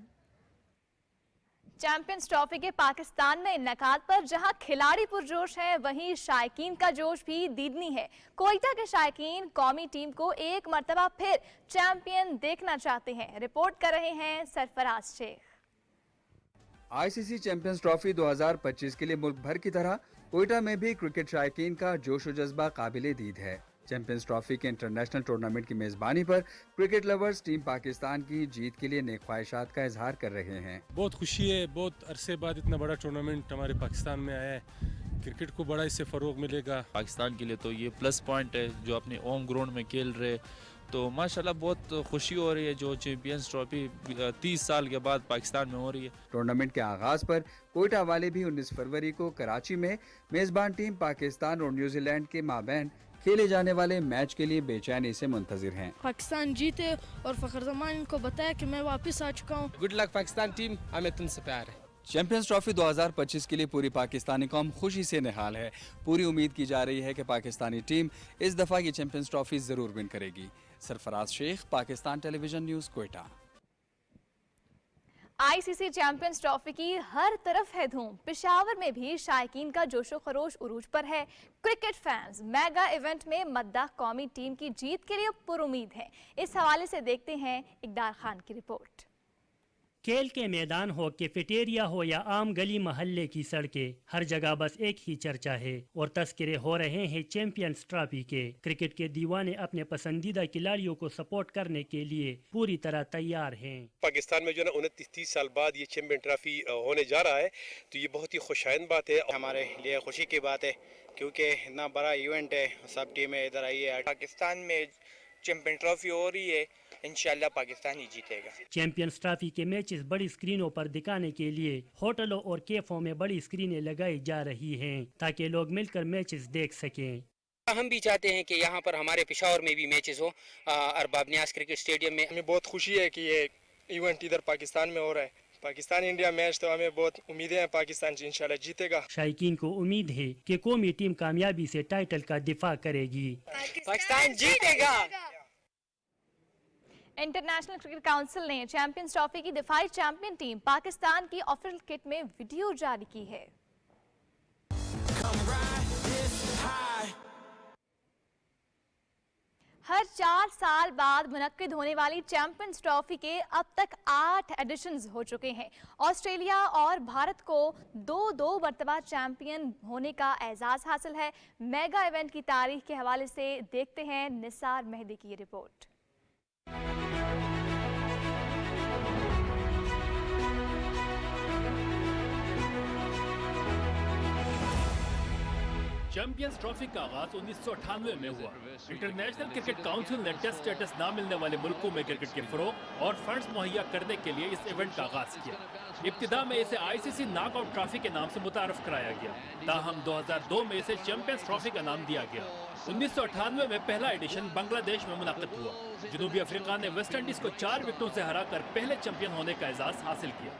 Champions trophy के पाकिस्तान में इन्नेकाद पर जहां खिलाड़ी पुरजोश हैं, वहीं शायकीन का जोश भी दीदनी है। कोयटा के शायकीन कौमी टीम को एक मर्तबा फिर चैंपियन देखना चाहते हैं। रिपोर्ट कर रहे हैं Sarfaraz Shaikh. ICC champions trophy 2025 के लिए मुल्क भर की तरह कोयटा में भी क्रिकेट शायकीन का जोश व जज्बा काबिले दीद है। चैंपियंस ट्रॉफी के इंटरनेशनल टूर्नामेंट की मेज़बानी पर क्रिकेट लवर्स टीम पाकिस्तान की जीत के लिए नेक ख्वाहिशात का इजहार कर रहे हैं। बहुत खुशी है, बहुत अरसे बाद इतना बड़ा टूर्नामेंट हमारे पाकिस्तान में आया है। क्रिकेट को बड़ा इससे फ़रोग मिलेगा। पाकिस्तान के लिए तो ये प्लस पॉइंट है जो अपने होम ग्राउंड में खेल रहे, तो माशाल्लाह बहुत खुशी हो रही है जो चैंपियंस ट्रॉफी 30 साल के बाद पाकिस्तान में हो रही है। टूर्नामेंट के आगाज़ पर कोयटा वाले भी 19 फरवरी को कराची में मेज़बान टीम पाकिस्तान और न्यूजीलैंड के माबैन खेले जाने वाले मैच के लिए बेचैनी से मुंतजिर हैं। पाकिस्तान जीते और फ़खर ज़मान को बताया कि मैं वापस आ चुका हूँ। गुड लक पाकिस्तान टीम, हमें तुमसे प्यार है। चैंपियंस ट्रॉफी 2025 के लिए पूरी पाकिस्तानी कौम खुशी से निहाल है। पूरी उम्मीद की जा रही है कि पाकिस्तानी टीम इस दफ़ा की चैंपियंस ट्रॉफी ज़रूर विन करेगी। Sarfaraz Shaikh, Pakistan television news, Quetta. ICC champions trophy की हर तरफ है धूम। पेशावर में भी शायकीन का जोशो खरोश उरूज पर है। क्रिकेट फैंस मेगा इवेंट में मद्दाह कौमी टीम की जीत के लिए पुरुम्मीद हैं। इस हवाले से देखते हैं इकदार खान की रिपोर्ट। खेल के मैदान हो, कैफेटेरिया हो या आम गली मोहल्ले की सड़कें, हर जगह बस एक ही चर्चा है और तस्करे हो रहे हैं चैंपियंस ट्रॉफी के। क्रिकेट के दीवाने अपने पसंदीदा खिलाड़ियों को सपोर्ट करने के लिए पूरी तरह तैयार हैं। पाकिस्तान में जो ना 29-30 साल बाद ये चैंपियन ट्रॉफी होने जा रहा है, तो ये बहुत ही खुशाइंद बात है। हमारे लिए खुशी की बात है क्योंकि इतना बड़ा इवेंट है, सब टीमें इधर आई है। पाकिस्तान में चैंपियन ट्रॉफी हो रही है, इंशाल्लाह पाकिस्तान ही जीतेगा। चैंपियंस ट्रॉफी के मैचेस बड़ी स्क्रीनों पर दिखाने के लिए होटलों और कैफों में बड़ी स्क्रीनें लगाई जा रही हैं ताकि लोग मिलकर मैचेस देख सकें। हम भी चाहते हैं कि यहाँ पर हमारे पेशावर में भी मैचेस हो, अरबाब नियाज क्रिकेट स्टेडियम में। हमें बहुत खुशी है कि ये इवेंट इधर पाकिस्तान में हो रहा है। पाकिस्तान इंडिया मैच तो हमें बहुत उम्मीदें हैं, पाकिस्तान इंशाल्लाह जीतेगा। शायकीन को उम्मीद है कि कौमी टीम कामयाबी से टाइटल का दिफा करेगी। पाकिस्तान जीतेगा। इंटरनेशनल क्रिकेट काउंसिल ने चैंपियंस ट्रॉफी की दिफाई चैंपियन टीम पाकिस्तान की ऑफिशियल किट में वीडियो जारी की है। हर 4 साल बाद मुनक्किद होने वाली चैंपियंस ट्रॉफी के अब तक 8 एडिशंस हो चुके हैं। ऑस्ट्रेलिया और भारत को 2-2 मरतबा चैंपियन होने का एजाज हासिल है। मेगा इवेंट की तारीख के हवाले से देखते हैं निसार मेहदी की रिपोर्ट। चैंपियंस ट्रॉफी का आगाज 1998 में हुआ। इंटरनेशनल क्रिकेट काउंसिल ने टेस्ट स्टेटस ना मिलने वाले मुल्कों में क्रिकेट के फरोग और फंड्स मुहैया करने के लिए इस इवेंट का आगाज किया। इब्तिदा में इसे आईसीसी नॉकआउट ट्रॉफी के नाम से मुतारफ कराया गया, ताहम 2002 में इसे चैंपियंस ट्रॉफी का नाम दिया गया। 1998 में पहला एडिशन बांग्लादेश में मुनक्किद हुआ। जनूबी अफ्रीका ने वेस्ट इंडीज को 4 विकेटों से हराकर पहले चैंपियन होने का एजाज हासिल किया।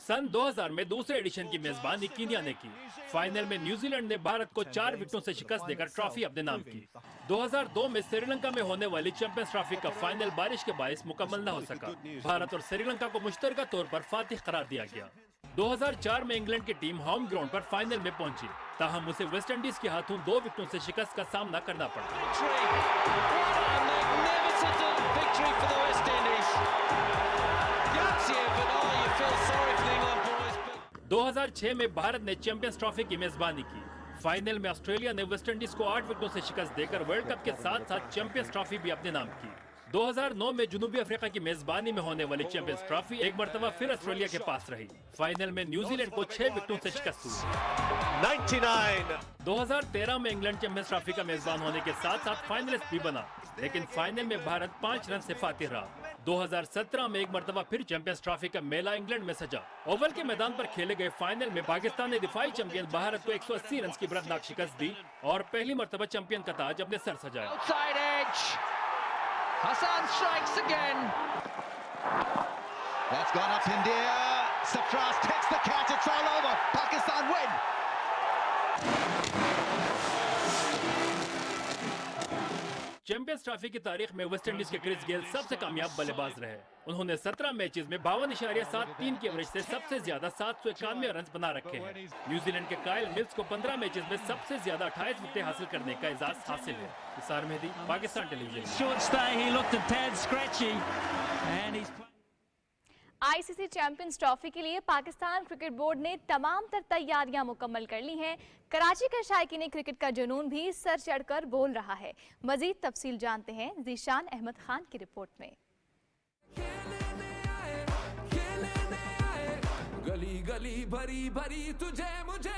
सन 2000 में दूसरे एडिशन की मेजबानी कीनिया ने की। फाइनल में न्यूजीलैंड ने भारत को 4 विकेटों से शिकस्त देकर ट्रॉफी अपने नाम की। 2002 में श्रीलंका में होने वाली चैंपियंस ट्रॉफी का फाइनल बारिश के बायस मुकम्मल न हो सका। भारत और श्रीलंका को मुश्तरका तौर पर फातिह करार दिया गया। 2004 में इंग्लैंड की टीम होम ग्राउंड पर फाइनल में पहुंची, ताहम उसे वेस्ट इंडीज के हाथों 2 विकेटों से शिकस्त का सामना करना पड़ा। 2006 में भारत ने चैंपियंस ट्रॉफी की मेजबानी की। फाइनल में ऑस्ट्रेलिया ने वेस्ट इंडीज को 8 विकेटों से शिकस्त देकर वर्ल्ड कप के साथ साथ चैंपियंस ट्रॉफी भी अपने नाम की। 2009 में जनूबी अफ्रीका की मेजबानी में होने वाली चैंपियंस ट्रॉफी एक मरतबा फिर ऑस्ट्रेलिया के पास रही। फाइनल में न्यूजीलैंड को 6 विकेटों से शिकस्त हुई। 2013 में इंग्लैंड चैंपियंस ट्रॉफी का मेजबान होने के साथ साथ फाइनलिस्ट भी बना, लेकिन फाइनल में भारत 5 रन से फातिह रहा। 2017 में एक मरतबा फिर चैंपियंस ट्रॉफी का मेला इंग्लैंड में सजा। ओवल के मैदान पर खेले गए फाइनल में पाकिस्तान ने दिफाई चैंपियन भारत को 180 रन की बरदनाक शिकस्त दी और पहली मरतबा चैंपियन का ताज अपने सर सजाया। Hassan strikes again. That's gone up in the air. Safras takes the catch. It's all over. Pakistan win. Champions trophy की तारीख में वेस्ट इंडीज के क्रिस गेल सबसे कामयाब बल्लेबाज रहे। उन्होंने 17 मैचेस में 52.73 की एवरेज से सबसे ज्यादा 791 रन बना रखे हैं। न्यूजीलैंड के काइल मिल्स को 15 मैचेस में सबसे ज्यादा 28 विकेटें हासिल करने का एजाज हासिल है। Nisar Mehdi, Pakistan television. ICC champions trophy के लिए पाकिस्तान क्रिकेट बोर्ड ने तमाम तर तैयारियां मुकम्मल कर ली हैं। कराची के शायकीन क्रिकेट का जुनून भी सर चढ़कर बोल रहा है। मजीद तफसील जानते हैं ज़ीशान अहमद खान की रिपोर्ट में। गली गली भरी भरी तुझे मुझे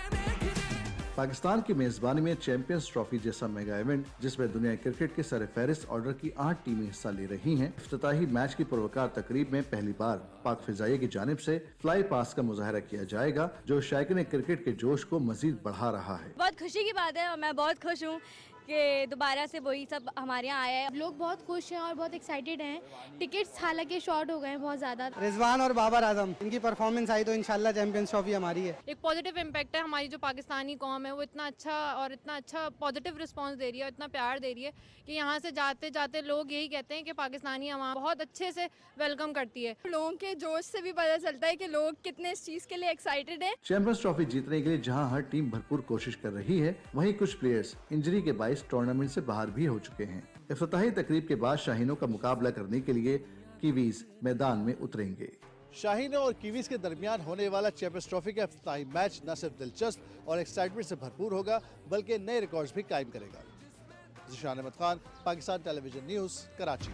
पाकिस्तान की मेजबानी में चैंपियंस ट्रॉफी जैसा मेगा इवेंट जिसमें दुनिया क्रिकेट के सरफहरिस्त ऑर्डर की 8 टीमें हिस्सा ले रही हैं, इफ्तिताही मैच की पुरवकार तकरीब में पहली बार पाक फिजाइया की जानिब से फ्लाई पास का मुजाहरा किया जाएगा, जो शायकीन क्रिकेट के जोश को मजीद बढ़ा रहा है। बहुत खुशी की बात है और मैं बहुत खुश हूँ कि दोबारा से वही सब हमारे यहाँ आया है। लोग बहुत खुश हैं और बहुत एक्साइटेड हैं। टिकट्स हालांकि शॉर्ट हो गए हैं बहुत ज़्यादा। रिजवान और बाबर आजम इनकी परफॉर्मेंस आई तो इंशाल्लाह चैंपियंस ट्रॉफी हमारी है। एक पॉजिटिव इम्पैक्ट है। हमारी जो पाकिस्तानी कौम है वो इतना अच्छा पॉजिटिव रिस्पांस दे रही है, इतना प्यार दे रही है कि यहाँ से जाते जाते लोग यही कहते हैं कि पाकिस्तानी अवाम बहुत अच्छे से वेलकम करती है। लोगों के जोश से भी पता चलता है कि लोग कितने इस चीज़ के लिए एक्साइटेड हैं। चैंपियंस ट्रॉफी जीतने के लिए जहाँ हर टीम भरपूर कोशिश कर रही है, वहीं कुछ प्लेयर्स इंजरी के बायस टूर्नामेंट से बाहर भी हो चुके हैं। इफ्तिताही तकरीब के बाद शाहीनों का मुकाबला करने के लिए कीवीज मैदान में उतरेंगे। शाहीनों और कीवीज के दरमियान होने वाला चैंपियंस ट्रॉफी का इफ्तिताही मैच न सिर्फ दिलचस्प और एक्साइटमेंट से भरपूर होगा, बल्कि नए रिकॉर्ड्स भी कायम करेगा। Zeeshan Ahmed Khan, Pakistan television news, Karachi.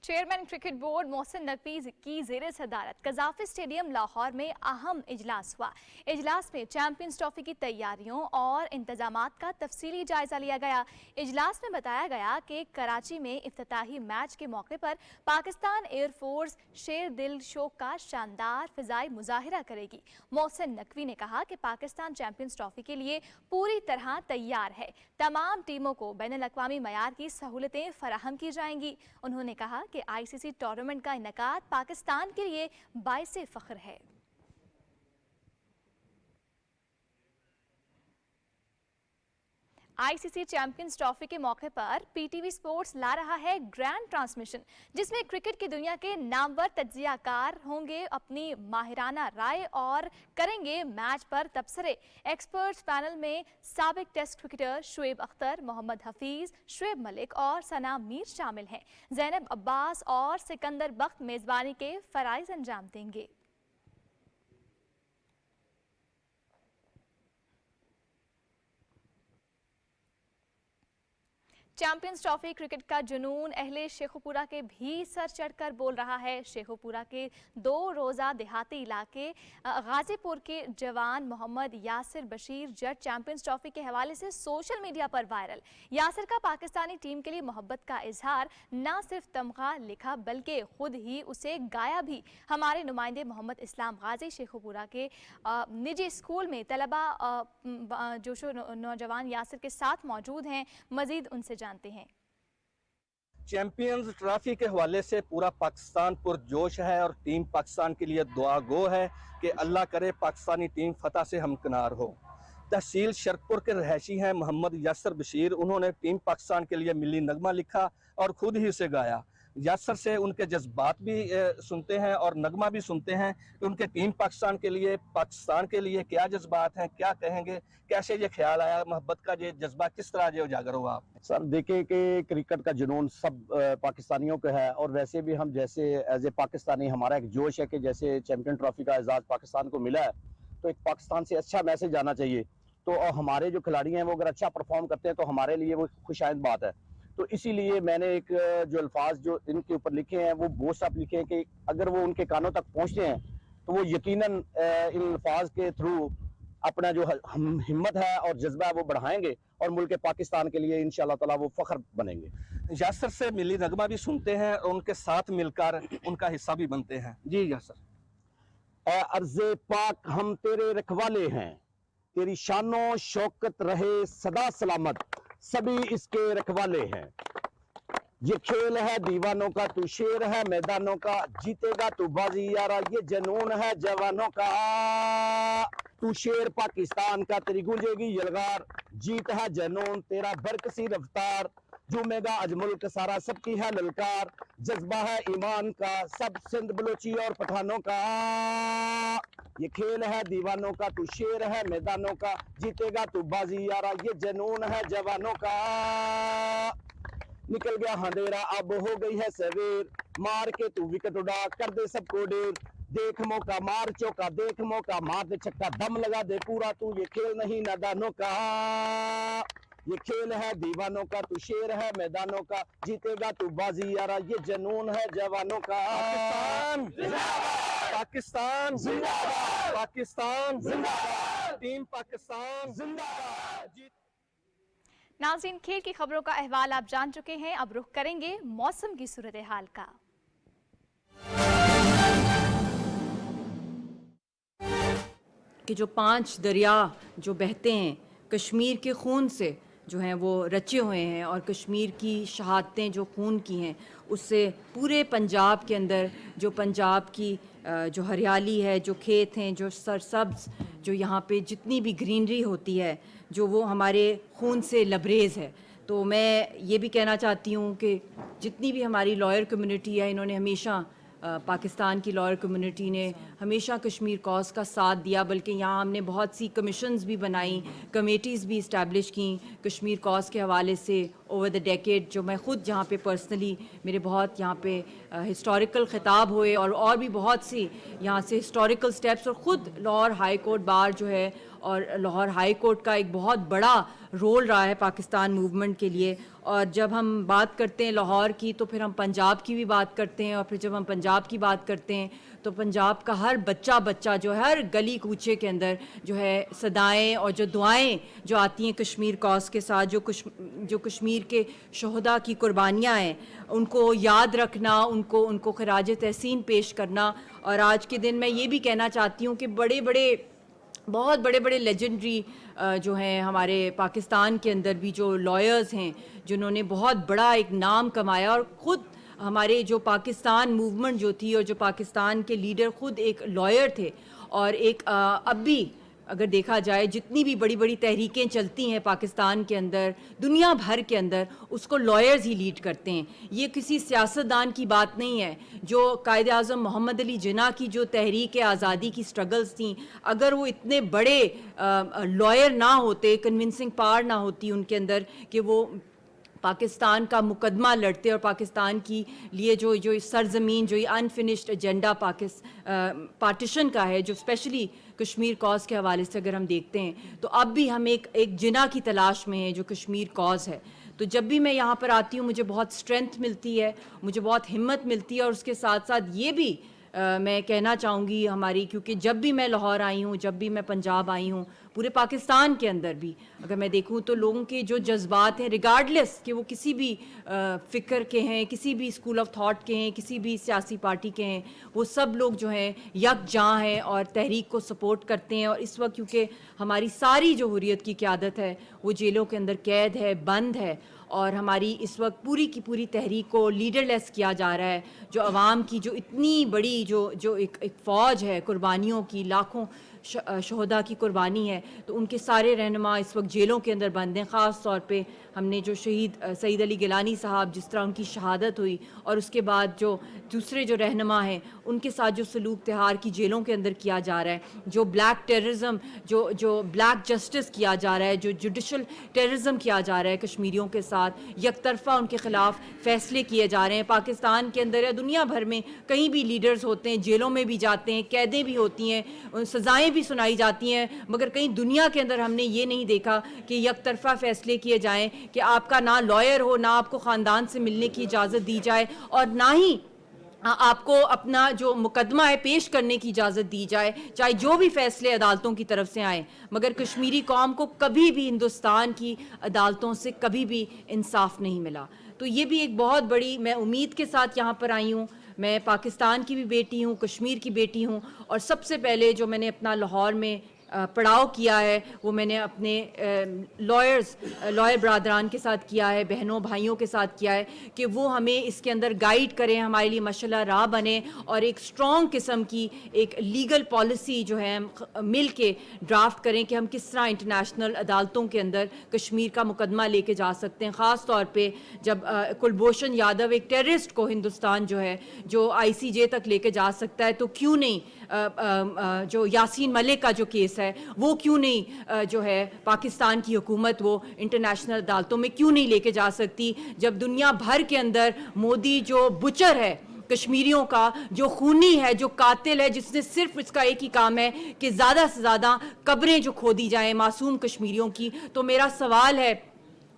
Chairman cricket board Mohsin Naqvi की ज़ेर सदारत कज़ाफ़ी स्टेडियम लाहौर में अहम इजलास हुआ। इजलास में चैंपियंस ट्रॉफी की तैयारियों और इंतजामात का तफसीली जायजा लिया गया। इजलास में बताया गया कि कराची में इफ्तिताही मैच के मौके पर पाकिस्तान एयरफोर्स शेर दिल शो का शानदार फ़िज़ाई मुजाहिरा करेगी। मोहसिन नकवी ने कहा कि पाकिस्तान चैंपियंस ट्रॉफी के लिए पूरी तरह तैयार है। तमाम टीमों को बैनुल-अक़वामी मयार की सहूलतें फराहम की जाएंगी। उन्होंने कहा कि आईसीसी टूर्नामेंट का इनेकाद पाकिस्तान के लिए बाइसे फ़ख्र है। आईसीसी चैंपियंस ट्रॉफी के मौके पर पीटीवी स्पोर्ट्स ला रहा है ग्रैंड ट्रांसमिशन, जिसमें क्रिकेट की दुनिया के नामवर तज्जियाकार होंगे अपनी माहिराना राय और करेंगे मैच पर तबसरे। एक्सपर्ट्स पैनल में साबिक टेस्ट क्रिकेटर शुएब अख्तर, मोहम्मद हफीज, शुएब मलिक और सना मीर शामिल हैं। ज़ैनब अब्बास और सिकंदर बख्त मेजबानी के फराइज अंजाम देंगे। चैंपियंस ट्रॉफी क्रिकेट का जुनून अहले शेखुपुरा के भी सर चढ़कर बोल रहा है। शेखुपुरा के 2 रोज़ा देहाती इलाके गाजीपुर के जवान मोहम्मद यासिर बशीर जट चैंपियंस ट्रॉफी के हवाले से सोशल मीडिया पर वायरल। यासिर का पाकिस्तानी टीम के लिए मोहब्बत का इजहार न सिर्फ तमगा लिखा बल्कि खुद ही उसे गाया भी। हमारे नुमाइंदे मोहम्मद इस्लाम गाजी शेखुपुरा के निजी स्कूल में तलबा जोशो नौजवान यासिर के साथ मौजूद हैं। मजीद उनसे जानते हैं। चैंपियंस ट्रॉफी के हवाले से पूरा पाकिस्तान पुरजोश है और टीम पाकिस्तान के लिए दुआ गो है कि अल्लाह करे पाकिस्तानी टीम फतह से हमकिनार हो। तहसील शरकपुर के रहायशी हैं मोहम्मद यासिर बशीर। उन्होंने टीम पाकिस्तान के लिए मिली नगमा लिखा और खुद ही उसे गाया। यासिर से उनके जज्बात भी सुनते हैं और नगमा भी सुनते हैं कि उनके टीम पाकिस्तान के लिए क्या जज्बात हैं, क्या कहेंगे, कैसे ये ख्याल आया, मोहब्बत का ये जज्बा किस तरह ये उजागर हुआ आप? सर देखिए कि क्रिकेट का जुनून सब पाकिस्तानियों का है और वैसे भी हम जैसे एज ए पाकिस्तानी हमारा एक जोश है कि जैसे चैंपियन ट्रॉफी का एजाज़ पाकिस्तान को मिला है तो एक पाकिस्तान से अच्छा मैसेज आना चाहिए। तो हमारे जो खिलाड़ी हैं वो अगर अच्छा परफॉर्म करते हैं तो हमारे लिए वो खुशाइंद बात है। तो इसीलिए मैंने एक जो अल्फाज जो इनके ऊपर लिखे हैं वो वो सब लिखे हैं कि अगर वो उनके कानों तक पहुंचते हैं तो वो यकीनन इन अल्फाज के थ्रू अपना जो हिम्मत है और जज्बा है वो बढ़ाएंगे और मुल्क पाकिस्तान के लिए इंशाअल्लाह ताला वो फख्र बनेंगे। यासिर से मिली नगमा भी सुनते हैं और उनके साथ मिलकर उनका हिस्सा भी बनते हैं। जी यासिर। ए अर्ज़े पाक हम तेरे रखवाले हैं, तेरी शानो शौकत रहे सदा सलामत, सभी इसके रखवाले हैं। ये खेल है दीवानों का, तू शेर है मैदानों का, जीतेगा तू बाजी यारा, ये जनून है जवानों का। तू शेर पाकिस्तान का, तेरी गूंजेगी यलगार, जीत है जनून तेरा बरकसी रफ्तार, झूमेगा अज मुल्क सारा सबकी है ललकार, जज्बा है ईमान का सब सिंध बलोची और पठानों का। ये खेल है दीवानों का, तू शेर है मैदानों का, जीतेगा तू बाजी यारा, ये जनून है जवानों का। निकल गया अंधेरा अब हो गई है सवेर, मार के तू विकेट उड़ा कर दे सबको ढेर, देख मौका मार चौका, देख मौका मार दे छक्का, दम लगा दे पूरा तू, ये खेल नहीं नादानों का। ये खेल है दीवानों का, तू शेर है मैदानों का, जीतेगा तू बाजी यारा, ये जनून है जवानों का। पाकिस्तान जिंदाबाद, पाकिस्तान जिंदाबाद, पाकिस्तान जिंदाबाद, टीम पाकिस्तान जिंदाबाद। नाज़रीन, खेल की खबरों का अहवाल आप जान चुके हैं। अब रुख करेंगे मौसम की सूरत हाल का। कि जो 5 दरिया जो बहते हैं कश्मीर के खून से जो हैं वो रचे हुए हैं और कश्मीर की शहादतें जो खून की हैं उससे पूरे पंजाब के अंदर जो पंजाब की जो हरियाली है, जो खेत हैं, जो सरसब्ज, जो यहाँ पे जितनी भी ग्रीनरी होती है जो वो हमारे खून से लबरेज़ है। तो मैं ये भी कहना चाहती हूँ कि जितनी भी हमारी लॉयर कम्युनिटी है इन्होंने हमेशा पाकिस्तान की लॉयर कम्युनिटी ने हमेशा कश्मीर कॉज का साथ दिया, बल्कि यहाँ हमने बहुत सी कमीशंस भी बनाई, कमेटीज़ भी इस्टेब्लिश की कश्मीर कॉज के हवाले से ओवर द डेकेड। जो मैं ख़ुद जहाँ पे पर्सनली मेरे बहुत यहाँ पे हिस्टोरिकल ख़िताब हुए और भी बहुत सी यहाँ से हिस्टोरिकल स्टेप्स, और ख़ुद लाहौर हाई कोर्ट बार जो है और लाहौर हाई कोर्ट का एक बहुत बड़ा रोल रहा है पाकिस्तान मूवमेंट के लिए। और जब हम बात करते हैं लाहौर की तो फिर हम पंजाब की भी बात करते हैं, और फिर जब हम पंजाब की बात करते हैं तो पंजाब का हर बच्चा जो हर गली कूचे के अंदर जो है सदाएं और जो दुआएं जो आती हैं कश्मीर कॉज के साथ, जो कश्मीर के शहदा की कुर्बानियाँ हैं उनको याद रखना, उनको खराज तहसीन पेश करना। और आज के दिन मैं ये भी कहना चाहती हूँ कि बहुत बड़े लेजेंडरी जो हैं हमारे पाकिस्तान के अंदर भी जो लॉयर्स हैं जिन्होंने बहुत बड़ा एक नाम कमाया, और ख़ुद हमारे जो पाकिस्तान मूवमेंट जो थी और जो पाकिस्तान के लीडर ख़ुद एक लॉयर थे और एक अब भी اگر دیکھا جائے جتنی بھی بڑی بڑی تحریکیں چلتی ہیں پاکستان کے اندر، دنیا بھر کے اندر، اس کو لائرز ہی لیڈ کرتے ہیں. یہ کسی سیاستدان کی بات نہیں ہے. جو قائد اعظم محمد علی جناح کی جو تحریک آزادی کی سٹرگلز تھیں، اگر وہ اتنے بڑے لائر نہ ہوتے، کنونسنگ پاور نہ ہوتی ان کے اندر کہ وہ پاکستان کا مقدمہ لڑتے اور پاکستان کی لیے جو سرزمین، جو یہ انفنشڈ ایجنڈا پارٹیشن کا ہے، جو اسپیشلی کشمیر کاز کے حوالے سے اگر ہم دیکھتے ہیں تو اب بھی ہم ایک جناح کی تلاش میں ہیں جو کشمیر کاز ہے. تو جب بھی میں یہاں پر آتی ہوں مجھے بہت اسٹرینتھ ملتی ہے، مجھے بہت ہمت ملتی ہے. اور اس کے ساتھ ساتھ یہ بھی میں کہنا چاہوں گی ہماری، کیونکہ جب بھی میں لاہور آئی ہوں، جب بھی میں پنجاب آئی ہوں، پورے پاکستان کے اندر بھی اگر میں دیکھوں تو لوگوں کے جو جذبات ہیں، ریگارڈلیس کہ وہ کسی بھی فکر کے ہیں، کسی بھی اسکول آف تھاٹ کے ہیں، کسی بھی سیاسی پارٹی کے ہیں، وہ سب لوگ جو ہیں یکجاں ہیں اور تحریک کو سپورٹ کرتے ہیں. اور اس وقت کیونکہ ہماری ساری جو حریت کی قیادت ہے وہ جیلوں کے اندر قید ہے، بند ہے، اور ہماری اس وقت پوری کی پوری تحریک کو لیڈر لیس کیا جا رہا ہے. جو عوام کی جو اتنی بڑی جو ایک فوج ہے قربانیوں کی، لاکھوں شہداء کی قربانی ہے، تو ان کے سارے رہنما اس وقت جیلوں کے اندر بند ہیں. خاص طور پہ ہم نے جو شہید سعید علی گیلانی صاحب، جس طرح ان کی شہادت ہوئی، اور اس کے بعد جو دوسرے جو رہنما ہیں ان کے ساتھ جو سلوک تہار کی جیلوں کے اندر کیا جا رہا ہے، جو بلیک ٹیررزم، جو بلیک جسٹس کیا جا رہا ہے، جو جوڈیشل ٹیررزم کیا جا رہا ہے کشمیریوں کے ساتھ، یک طرفہ ان کے خلاف فیصلے کیے جا رہے ہیں. پاکستان کے اندر یا دنیا بھر میں کہیں بھی لیڈرز ہوتے ہیں، جیلوں میں بھی جاتے ہیں، قیدیں بھی ہوتی ہیں، سزائیں بھی سنائی جاتی ہیں، مگر کہیں دنیا کے اندر ہم نے یہ نہیں دیکھا کہ یک طرفہ فیصلے کیے جائیں کہ آپ کا نہ لائر ہو، نہ آپ کو خاندان سے ملنے کی اجازت دی جائے، اور نہ ہی آپ کو اپنا جو مقدمہ ہے پیش کرنے کی اجازت دی جائے، چاہے جو بھی فیصلے عدالتوں کی طرف سے آئیں. مگر کشمیری قوم کو کبھی بھی ہندوستان کی عدالتوں سے کبھی بھی انصاف نہیں ملا. تو یہ بھی ایک بہت بڑی، میں امید کے ساتھ یہاں پر آئی ہوں. میں پاکستان کی بھی بیٹی ہوں، کشمیر کی بیٹی ہوں، اور سب سے پہلے جو میں نے اپنا لاہور میں پڑاؤ کیا ہے وہ میں نے اپنے لائر برادران کے ساتھ کیا ہے، بہنوں بھائیوں کے ساتھ کیا ہے، کہ وہ ہمیں اس کے اندر گائیڈ کریں، ہمارے لیے مشعلہ راہ بنے، اور ایک اسٹرانگ قسم کی ایک لیگل پالیسی جو ہے مل کے ڈرافٹ کریں کہ ہم کس طرح انٹرنیشنل عدالتوں کے اندر کشمیر کا مقدمہ لے کے جا سکتے ہیں. خاص طور پہ جب کلبھوشن یادو ایک ٹیررسٹ کو ہندوستان جو ہے جو ICJ تک لے کے جا سکتا ہے، تو کیوں نہیں جو یاسین ملک کا جو کیس ہے وہ کیوں نہیں جو ہے پاکستان کی حکومت وہ انٹرنیشنل عدالتوں میں کیوں نہیں لے کے جا سکتی، جب دنیا بھر کے اندر مودی جو بچر ہے کشمیریوں کا، جو خونی ہے، جو قاتل ہے، جس نے صرف اس کا ایک ہی کام ہے کہ زیادہ سے زیادہ قبریں جو کھودی جائیں معصوم کشمیریوں کی. تو میرا سوال ہے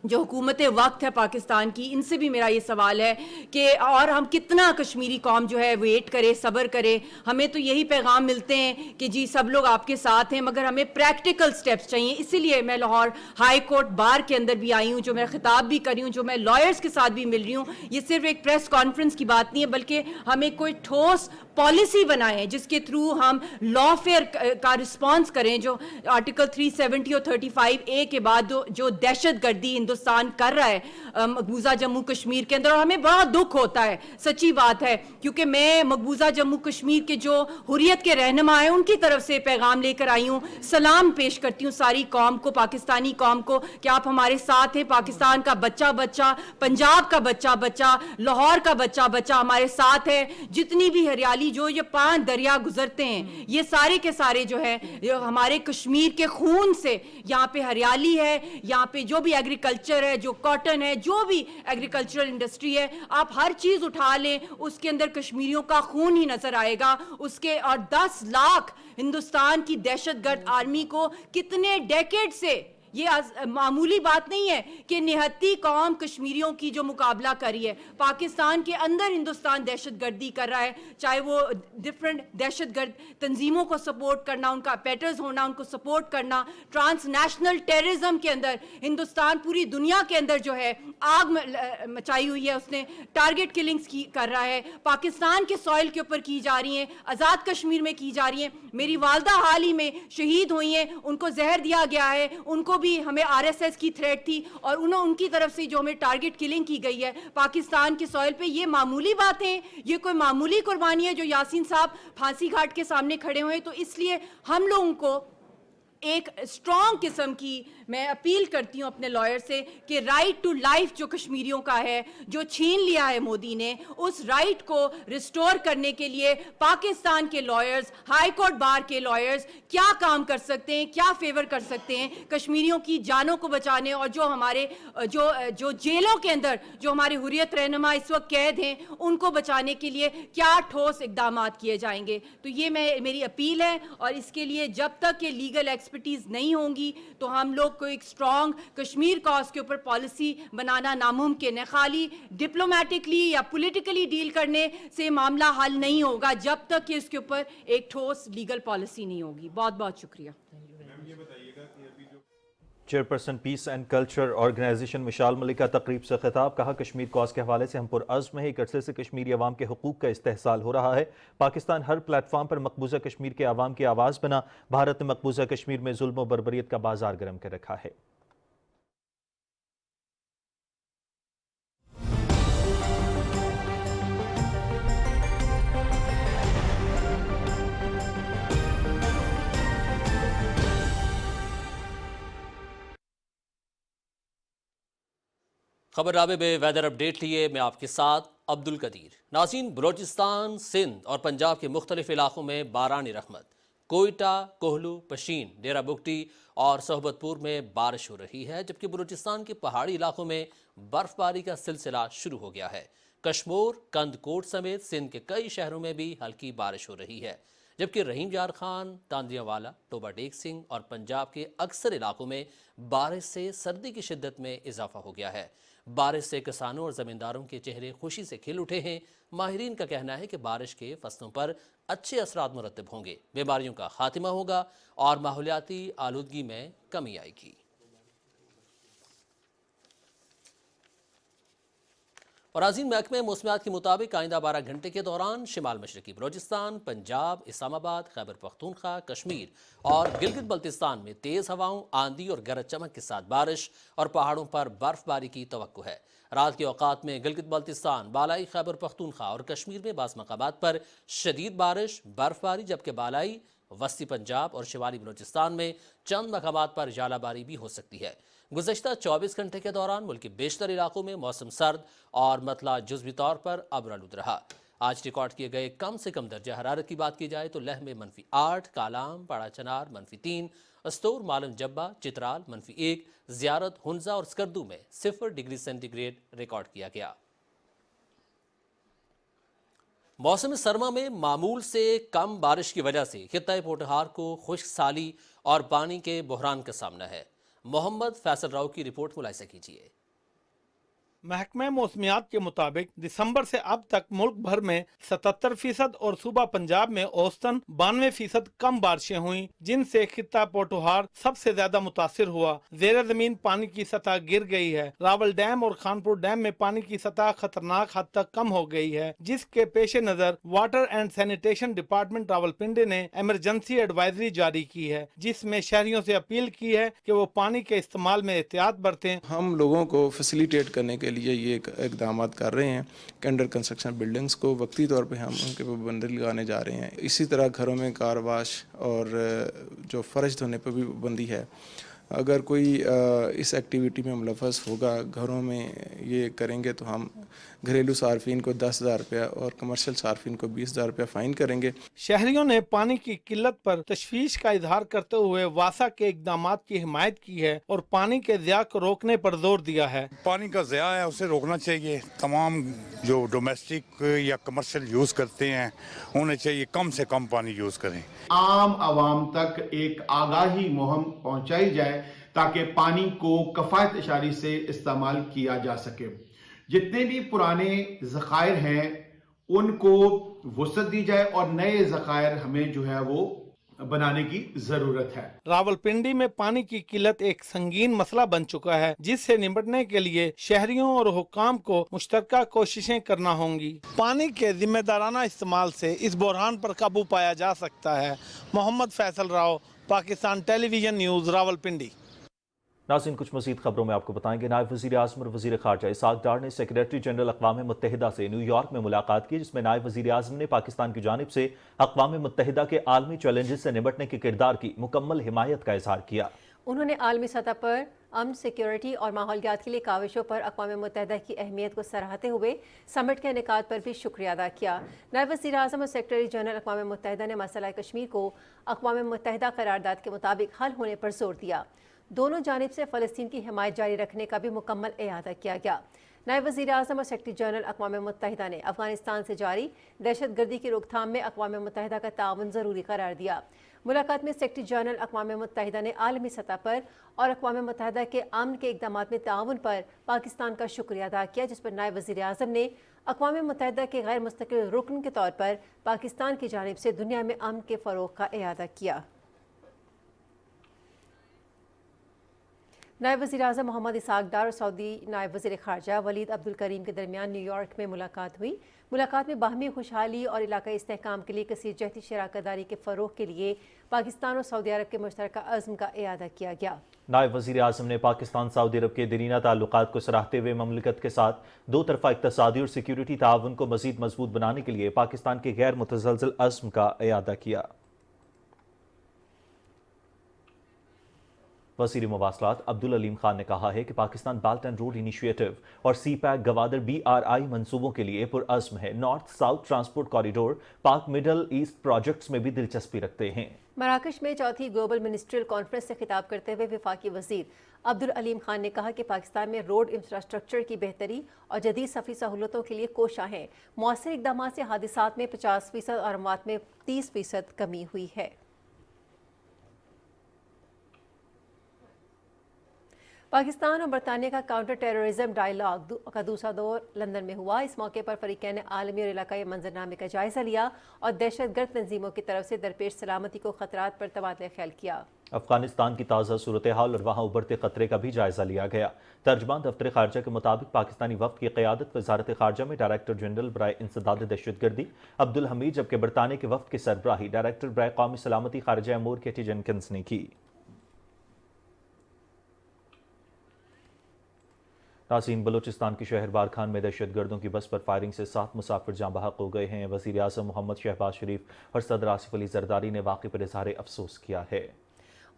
جو حکومت وقت ہے پاکستان کی، ان سے بھی میرا یہ سوال ہے کہ اور ہم کتنا کشمیری قوم جو ہے ویٹ کرے، صبر کرے. ہمیں تو یہی پیغام ملتے ہیں کہ جی سب لوگ آپ کے ساتھ ہیں، مگر ہمیں پریکٹیکل سٹیپس چاہیے. اسی لیے میں لاہور ہائی کورٹ بار کے اندر بھی آئی ہوں، جو میں خطاب بھی کر رہی ہوں، جو میں لائرز کے ساتھ بھی مل رہی ہوں. یہ صرف ایک پریس کانفرنس کی بات نہیں ہے، بلکہ ہمیں کوئی ٹھوس پالیسی بنائیں جس کے تھرو ہم لا فیئر کا رسپانس کریں. جو آرٹیکل 370 اور 35A کے بعد جو دہشت گردی ہندوستان کر رہا ہے مقبوضہ جموں کشمیر کے اندر، اور ہمیں بڑا دکھ ہوتا ہے، سچی بات ہے، کیونکہ میں مقبوضہ جموں کشمیر کے جو حریت کے رہنما ہیں ان کی طرف سے پیغام لے کر آئی ہوں. سلام پیش کرتی ہوں ساری قوم کو، پاکستانی قوم کو، کہ آپ ہمارے ساتھ ہیں. پاکستان کا بچہ بچہ، پنجاب کا بچہ بچہ، لاہور کا بچہ بچہ ہمارے ساتھ ہے. جتنی بھی ہریالی جو یہ 5 دریا گزرتے ہیں، یہ سارے کے سارے جو ہے ہمارے کشمیر کے خون سے، یہاں پہ ہریالی ہے، یہاں پہ جو بھی ایگریکلچر ہے، جو کاٹن ہے، جو بھی ایگریکلچرل انڈسٹری ہے، آپ ہر چیز اٹھا لیں، اس کے اندر کشمیریوں کا خون ہی نظر آئے گا. اس کے اور 10 لاکھ ہندوستان کی دہشت گرد آرمی کو کتنے ڈیکیڈ سے، یہ معمولی بات نہیں ہے کہ نہتی قوم کشمیریوں کی جو مقابلہ کری ہے. پاکستان کے اندر ہندوستان دہشت گردی کر رہا ہے، چاہے وہ ڈفرنٹ دہشت گرد تنظیموں کو سپورٹ کرنا، ان کا پیٹرز ہونا، ان کو سپورٹ کرنا. ٹرانس نیشنل ٹیررزم کے اندر ہندوستان پوری دنیا کے اندر جو ہے آگ مچائی ہوئی ہے، اس نے ٹارگٹ کلنگز کر رہا ہے. پاکستان کے سوئل کے اوپر کی جا رہی ہیں، آزاد کشمیر میں کی جا رہی ہیں. میری والدہ حال ہی میں شہید ہوئی ہیں، ان کو زہر دیا گیا ہے، ان کو بھی ہمیں RSS کی تھریٹ تھی، اور ان کی طرف سے جو ہمیں ٹارگٹ کلنگ کی گئی ہے پاکستان کے سوئل پہ. یہ معمولی باتیں، یہ کوئی معمولی قربانی ہے جو یاسین صاحب پھانسی گھاٹ کے سامنے کھڑے ہوئے. تو اس لیے ہم لوگوں کو ایک اسٹرانگ قسم کی میں اپیل کرتی ہوں اپنے لائر سے کہ رائٹ ٹو لائف جو کشمیریوں کا ہے, جو چھین لیا ہے مودی نے, اس رائٹ کو ریسٹور کرنے کے لیے پاکستان کے لائرز, ہائی کورٹ بار کے لائرز کیا کام کر سکتے ہیں, کیا فیور کر سکتے ہیں کشمیریوں کی جانوں کو بچانے, اور جو ہمارے جو جیلوں کے اندر جو ہمارے حریت رہنما اس وقت قید ہیں ان کو بچانے کے لیے کیا ٹھوس اقدامات کیے جائیں گے. تو یہ میری اپیل ہے, اور اس کے لیے جب تک کہ لیگل ایکسپرٹیز نہیں ہوں گی تو ہم لوگ کو ایک اسٹرانگ کشمیر کاز کے اوپر پالیسی بنانا ناممکن ہے. خالی ڈپلومیٹکلی یا پولیٹیکلی ڈیل کرنے سے معاملہ حل نہیں ہوگا جب تک کہ اس کے اوپر ایک ٹھوس لیگل پالیسی نہیں ہوگی. بہت بہت شکریہ. Chairperson peace and culture organisation Mishal Malik کا تقریب سے خطاب. کہا کشمیر کاز کے حوالے سے ہم پرعزم ہیں, ایک عرصے سے کشمیری عوام کے حقوق کا استحصال ہو رہا ہے. پاکستان ہر پلیٹ فارم پر مقبوضہ کشمیر کے عوام کی آواز بنا. بھارت نے مقبوضہ کشمیر میں ظلم و بربریت کا بازار گرم کر رکھا ہے. خبر نامے میں ویدر اپڈیٹ لیے میں آپ کے ساتھ عبد القدیر. ناظرین, بلوچستان, سندھ اور پنجاب کے مختلف علاقوں میں باران رحمت. کوئٹہ, کوہلو, پشین, ڈیرہ بگٹی اور صحبت پور میں بارش ہو رہی ہے, جبکہ بلوچستان کے پہاڑی علاقوں میں برف باری کا سلسلہ شروع ہو گیا ہے. کشمور, کند کوٹ سمیت سندھ کے کئی شہروں میں بھی ہلکی بارش ہو رہی ہے, جبکہ رحیم یار خان, تاندیاں والا, ٹوبہ ٹیک سنگھ اور پنجاب کے اکثر علاقوں میں بارش سے سردی کی شدت میں اضافہ ہو گیا ہے. بارش سے کسانوں اور زمینداروں کے چہرے خوشی سے کھل اٹھے ہیں. ماہرین کا کہنا ہے کہ بارش کے فصلوں پر اچھے اثرات مرتب ہوں گے, بیماریوں کا خاتمہ ہوگا اور ماحولیاتی آلودگی میں کمی آئے گی. اور عظیم محکمہ موسمیات کے مطابق آئندہ 12 گھنٹے کے دوران شمال مشرقی بلوچستان, پنجاب, اسلام آباد, خیبر پختونخوا, کشمیر اور گلگت بلتستان میں تیز ہواؤں, آندھی اور گرج چمک کے ساتھ بارش اور پہاڑوں پر برف باری کی توقع ہے. رات کے اوقات میں گلگت بلتستان, بالائی خیبر پختونخوا اور کشمیر میں بعض مقامات پر شدید بارش, برف باری, جبکہ بالائی, وسطی پنجاب اور شمالی بلوچستان میں چند مقامات پر ژالہ باری بھی ہو سکتی ہے. گزشتہ 24 گھنٹے کے دوران ملک کے بیشتر علاقوں میں موسم سرد اور مطلع جزوی طور پر ابرآلود رہا. آج ریکارڈ کیے گئے کم سے کم درجہ حرارت کی بات کی جائے تو لہ میں -8, کالام, پاڑا چنار -3, استور, مالم جبہ, چترال -1, زیارت, ہنزا اور سکردو میں 0 ڈگری سینٹی گریڈ ریکارڈ کیا گیا. موسم سرما میں معمول سے کم بارش کی وجہ سے خطہ پوٹہار کو خشک سالی اور پانی کے بحران کا سامنا ہے. محمد فیصل راؤ کی رپورٹ ملاحظہ کیجیے. محکمہ موسمیات کے مطابق دسمبر سے اب تک ملک بھر میں 77% اور صوبہ پنجاب میں اوسطاً 92% کم بارشیں ہوئیں, جن سے خطہ پوٹوہار سب سے زیادہ متاثر ہوا. زیر زمین پانی کی سطح گر گئی ہے. راول ڈیم اور خانپور ڈیم میں پانی کی سطح خطرناک حد تک کم ہو گئی ہے, جس کے پیش نظر water and sanitation department Rawalpindi نے ایمرجنسی ایڈوائزری جاری کی ہے, جس میں شہریوں سے اپیل کی ہے کہ وہ پانی کے استعمال میں احتیاط برتیں. ہم لوگوں کو فیسیلیٹیٹ کرنے کے لیے یہ اقدامات کر رہے ہیں کہ انڈر کنسٹرکشن بلڈنگز کو وقتی طور پہ ہم ان کے پابندی لگانے جا رہے ہیں. اسی طرح گھروں میں کار واش اور جو فرش دھونے پہ بھی پابندی ہے. اگر کوئی اس ایکٹیویٹی میں ملوث ہوگا, گھروں میں یہ کریں گے تو ہم گھریلو صارفین کو 10,000 روپیہ اور کمرشل صارفین کو 20,000 روپیہ فائن کریں گے. شہریوں نے پانی کی قلت پر تشویش کا اظہار کرتے ہوئے واسا کے اقدامات کی حمایت کی ہے اور پانی کے ضیاع کو روکنے پر زور دیا ہے. پانی کا ضیاع ہے اسے روکنا چاہیے. تمام جو ڈومیسٹک یا کمرشل یوز کرتے ہیں انہیں چاہیے کم سے کم پانی یوز کریں. عام عوام تک ایک آگاہی مہم پہنچائی جائے تاکہ پانی کو کفایت اشاری سے استعمال کیا جا سکے. جتنے بھی پرانے ذخائر ہیں ان کو وسعت دی جائے اور نئے ذخائر ہمیں جو ہے وہ بنانے کی ضرورت ہے. راولپنڈی میں پانی کی قلت ایک سنگین مسئلہ بن چکا ہے, جس سے نمٹنے کے لیے شہریوں اور حکام کو مشترکہ کوششیں کرنا ہوں گی. پانی کے ذمہ دارانہ استعمال سے اس بحران پر قابو پایا جا سکتا ہے. محمد فیصل راؤ, پاکستان ٹیلی ویژن نیوز, راولپنڈی. नाज़रीन, कुछ मज़ीद खबरों में आपको बताएंगे। नायब वज़ीर आज़म और वज़ीर ख़ारजा इसहाक़ डार ने सेक्रेटरी जनरल अक़वाम मुत्तहिदा से न्यूयॉर्क में मुलाकात की, जिसमें नायब वज़ीर आज़म ने पाकिस्तान की जानिब से अक़वाम मुत्तहिदा के आलमी चैलेंजेस से निपटने के किरदार की मुकम्मल हिमायत का इज़हार किया। उन्होंने आलमी सतह पर अमन, सिक्योरिटी और माहौलियात के लिए काविशों पर अक़वाम मुत्तहिदा की अहमियत को सराहते हुए समिट के इनेकाद पर भी शुक्रिया अदा किया। नायब वज़ीर आज़म और सेक्रेटरी जनरल अक़वाम मुत्तहिदा ने मसला कश्मीर को अक़वाम मुत्तहिदा करारदाद के मुताबिक हल होने पर जोर दिया। दोनों जानिब से फ़लस्तीन की हिमायत जारी रखने का भी मुकम्मल इआदा किया गया। नायब वज़ीर आज़म और सेक्रेटरी जनरल अक़वाम मुत्तहिदा ने अफ़गानिस्तान से जारी दहशतगर्दी की रोकथाम में अक़वाम मुत्तहिदा का ताउन ज़रूरी करार दिया। मुलाकात में सेक्रेटरी जनरल अक़वाम मुत्तहिदा ने आलमी सतह पर और अक़वाम मुत्तहिदा के अमन के इक़दाम में ताउन पर पाकिस्तान का शुक्रिया अदा किया, जिस पर नायब वज़ीर आज़म ने अक़वाम मुत्तहिदा के गैर मुस्तक़िल रुकन के तौर पर पाकिस्तान की जानिब से दुनिया में अमन के फ़रोग़ का इआदा किया। नायब वज़ीर आज़म मोहम्मद इसहाक़ डार और सऊदी नायब वज़ीर ख़ारजा वलीद अब्दुल करीम के दरमियान न्यूयॉर्क में मुलाकात हुई। मुलाकात में बाहमी खुशहाली और इलाक़ाई इस्तेहकाम के लिए कसीर जहती शराकतदारी के फ़रोग़ के लिए पाकिस्तान और सऊदी अरब के मुश्तरका अज़्म का इआदा किया गया। नायब वज़ीर आज़म ने पाकिस्तान सऊदी अरब के दीनीना ताल्लुकात को सराहते हुए ममलिकत के साथ दो तरफ़ा इक़्तिसादी और सिक्योरिटी ताउन को मज़ीद मजबूत बनाने के लिए पाकिस्तान के गैर मुतज़लज़ल अज़्म का इआदा किया। वज़ीर मवासलात अब्दुल अलीम खान ने कहा है कि Pakistan belt and road initiative और सी पैक गवादर BRI मंसूबों के लिए पुरअज़्म है। नॉर्थ साउथ ट्रांसपोर्ट कॉरिडोर, पाक मिडल ईस्ट प्रोजेक्ट्स में भी दिलचस्पी रखते हैं। मराकश में चौथी ग्लोबल मिनिस्ट्रियल कॉन्फ्रेंस से खिताब करते हुए वफाकी वज़ीर अब्दुल अलीम खान ने कहा कि पाकिस्तान में रोड इंफ्रास्ट्रक्चर की बेहतरी और जदीद सफ़री सहूलतों के लिए कोशां हैं। मौसर इक़दामात से हादिसात में 50% और अमवात में 30% कमी हुई है। पाकिस्तान और बरतानिया का काउंटर टेररिज्म डायलॉग का दूसरा दौर लंदन में हुआ। इस मौके पर फरीकैन ने आलमी और इलाकाई मंजरनामे का जायजा लिया और दहशतगर्द तंजीमों की तरफ से दरपेश सलामती को खतरात पर तबादला ख्याल किया। अफगानिस्तान की ताज़ा सूरत हाल और वहाँ उभरते खतरे का भी जायजा लिया गया। तर्जमान दफ्तर ख़ारजा के मुताबिक पाकिस्तानी वफ़द की क़यादत वज़ारत ख़ारजा में डायरेक्टर जनरल बराए इंसदाद दहशतगर्दी अब्दुल हमीद, जबकि बरतानिया के वफ़द की सरबराही डायरेक्टर बराए कौमी सलामती ख़ारजा अमूर केटी जेनकिंस ने की। नाज़रीन, बलूचिस्तान के शहर बारखान में दहशतगर्दों की बस पर फायरिंग से 7 मुसाफिर जाँ बहक हो गए हैं। वज़ीर आज़म मोहम्मद शहबाज शरीफ और सदर आसिफ अली ज़रदारी ने वाक़े पर इज़हार अफसोस किया है।